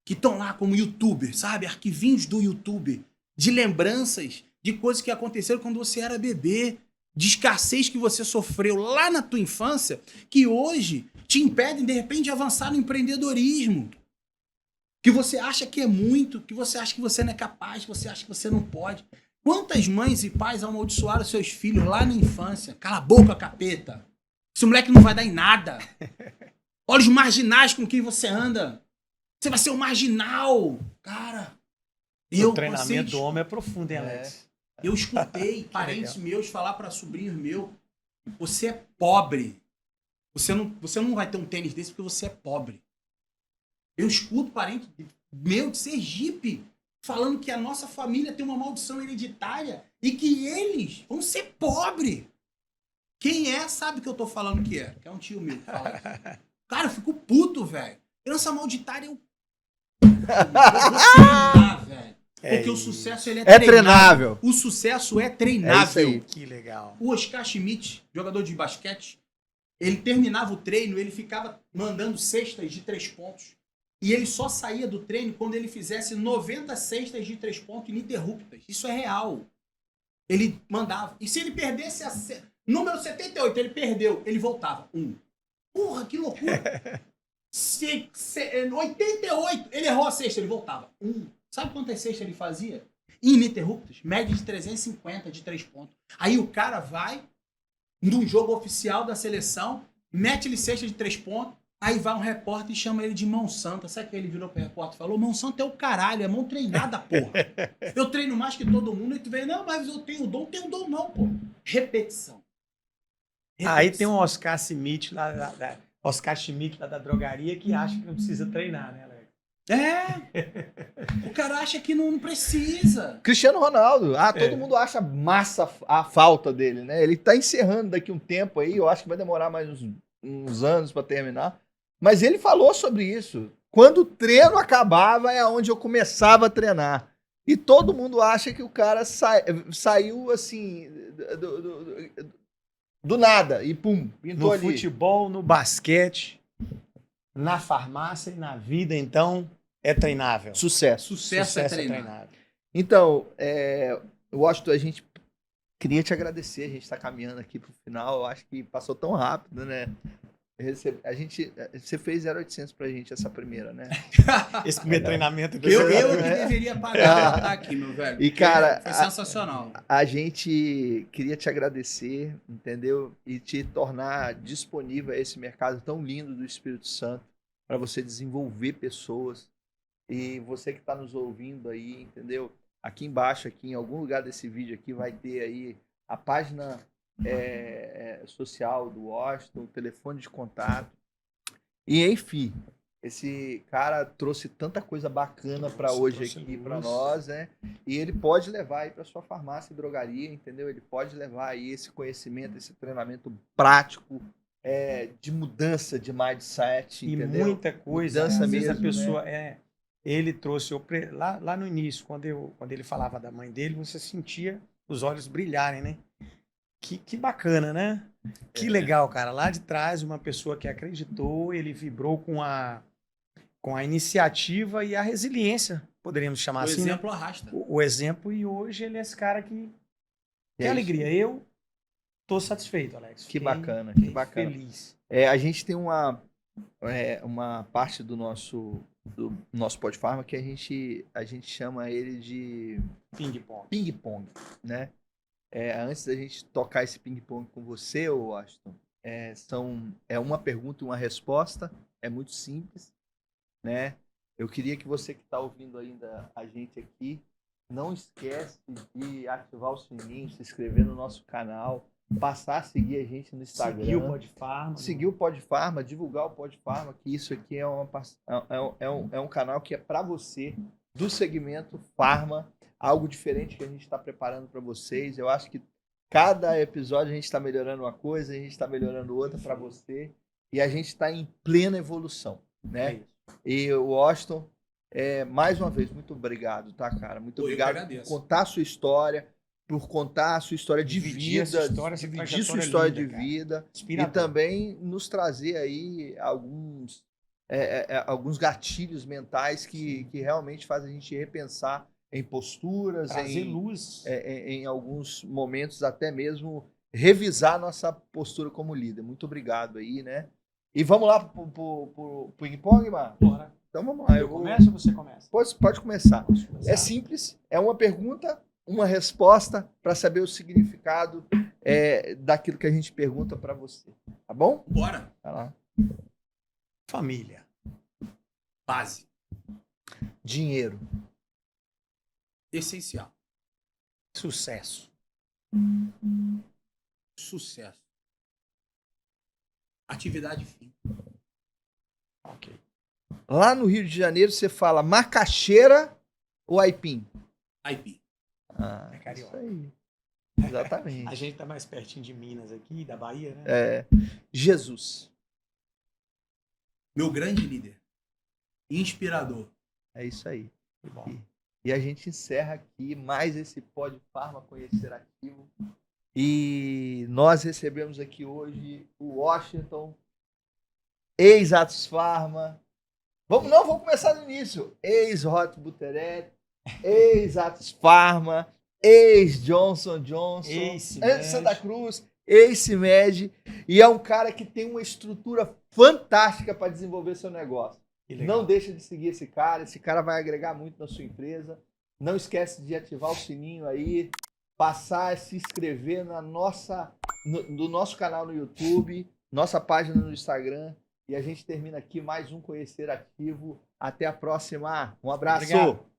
que estão lá como youtuber, sabe? Arquivinhos do YouTube, de lembranças de coisas que aconteceram quando você era bebê, de escassez que você sofreu lá na tua infância, que hoje te impedem, de repente, de avançar no empreendedorismo. Que você acha que é muito, que você acha que você não é capaz, que você acha que você não pode. Quantas mães e pais amaldiçoaram seus filhos lá na infância? Cala a boca, capeta. Esse moleque não vai dar em nada. Olha os marginais com quem você anda. Você vai ser um marginal. Cara, O treinamento do homem é profundo, hein, Alex? eu escutei parentes meus falar para sobrinhos meus: você é pobre. Você não vai ter um tênis desse porque você é pobre. Eu escuto parente meu de Sergipe falando que a nossa família tem uma maldição hereditária e que eles vão ser pobres. Quem é sabe que eu tô falando que é. Que é um tio meu que fala isso. Cara, eu fico puto, velho. Herança malditária eu vou treinar, velho. Porque o sucesso ele é treinável. O sucesso é É isso treinável. aí. Que legal. O Oscar Schmidt, jogador de basquete, ele terminava o treino, ele ficava mandando cestas de 3 pontos. E ele só saía do treino quando ele fizesse 90 cestas de 3 pontos ininterruptas. Isso é real. Ele mandava. E se ele perdesse Número 78, ele perdeu. Ele voltava. 1. Porra, que loucura. 88, ele errou a sexta, ele voltava. 1. Sabe quantas cestas ele fazia? Ininterruptas. Média de 350 de 3 pontos. Aí o cara vai num jogo oficial da seleção, mete-lhe cesta de 3 pontos, aí vai um repórter e chama ele de mão santa. Sabe que ele virou pro repórter e falou? Mão santa é o caralho, é mão treinada, porra. Eu treino mais que todo mundo e tu vem, não, mas eu tenho dom não, pô. Repetição. Aí tem um Oscar Schmidt lá da drogaria que acha que não precisa treinar, né, Alex? O cara acha que não precisa. Cristiano Ronaldo. Todo mundo acha massa a falta dele, né? Ele tá encerrando daqui um tempo aí, eu acho que vai demorar mais uns anos para terminar. Mas ele falou sobre isso. Quando o treino acabava é onde eu começava a treinar. E todo mundo acha que o cara saiu assim do nada e pum, pintou ali. No futebol, no basquete, na farmácia e na vida, então, é treinável. Sucesso. Sucesso é treinável. Então, Washington, a gente queria te agradecer. A gente está caminhando aqui pro final. Eu acho que passou tão rápido, né? Você fez 0800 pra gente essa primeira, né? Esse primeiro treinamento aqui. Eu que deveria pagar pra estar aqui, meu velho. E, cara, foi sensacional. A gente queria te agradecer, entendeu? E te tornar disponível a esse mercado tão lindo do Espírito Santo para você desenvolver pessoas. E você que está nos ouvindo aí, entendeu? Aqui embaixo, aqui em algum lugar desse vídeo aqui, vai ter aí a página social do Washington, o telefone de contato. E, enfim, esse cara trouxe tanta coisa bacana para hoje aqui para nós, né? E ele pode levar aí para sua farmácia e drogaria, entendeu? Ele pode levar aí esse conhecimento, esse treinamento prático de mudança de mindset, e entendeu? muita coisa. Mudança Às vezes mesmo, a pessoa né? ele trouxe lá no início, quando ele falava da mãe dele, você sentia os olhos brilharem, né? Que bacana, né? Que legal, cara. Lá de trás, uma pessoa que acreditou, ele vibrou com a iniciativa e a resiliência, poderíamos chamar assim. O exemplo arrasta. O exemplo, e hoje ele é esse cara que alegria. Eu tô satisfeito, Alex. Que bacana, que bacana. Feliz. A gente tem uma parte do nosso Podfarma que a gente chama ele de ping-pong, né? Antes da gente tocar esse ping-pong com você, Washington, é uma pergunta e uma resposta, é muito simples, né? Eu queria que você que está ouvindo ainda a gente aqui, não esquece de ativar o sininho, se inscrever no nosso canal, passar a seguir a gente no Instagram. Seguir o Podfarma, divulgar o Podfarma, que isso aqui é um canal que é para você, do segmento Farma, algo diferente que a gente está preparando para vocês. Eu acho que cada episódio a gente está melhorando uma coisa, a gente está melhorando outra para você, e a gente está em plena evolução, né? E o Washington, mais uma vez, muito obrigado, tá, cara? Muito obrigado por contar a sua história, por contar a sua história de vida, dividir sua história de vida, e também nos trazer aí alguns gatilhos mentais que realmente fazem a gente repensar em posturas, em alguns momentos até mesmo revisar nossa postura como líder. Muito obrigado aí, né? E vamos lá pro ping-pong, Mar? Bora. Então vamos lá. Eu começo ou você começa? Pode começar. É simples, é uma pergunta, uma resposta para saber o significado daquilo que a gente pergunta para você. Tá bom? Bora. Vai lá. Família. Base. Dinheiro. Essencial. Sucesso. Sucesso. Atividade fim. Ok. Lá no Rio de Janeiro você fala macaxeira ou aipim? Aipim. É carioca. Isso aí. Exatamente. A gente tá mais pertinho de Minas aqui, da Bahia, né? Jesus. Meu grande líder. Inspirador. É isso aí. Que bom. E a gente encerra aqui mais esse Podfarma Conhecer Ativo. E nós recebemos aqui hoje o Washington, ex-Atos Farma. Vamos começar do início. Ex-Hot Buteret, ex-Atos Farma, ex-Johnson Johnson, ex-Santa Cruz, AceMed, e é um cara que tem uma estrutura fantástica para desenvolver seu negócio. Não deixa de seguir esse cara vai agregar muito na sua empresa. Não esquece de ativar o sininho aí, passar a se inscrever no nosso canal no YouTube, nossa página no Instagram, e a gente termina aqui mais um Conhecer Ativo. Até a próxima. Um abraço. Obrigado.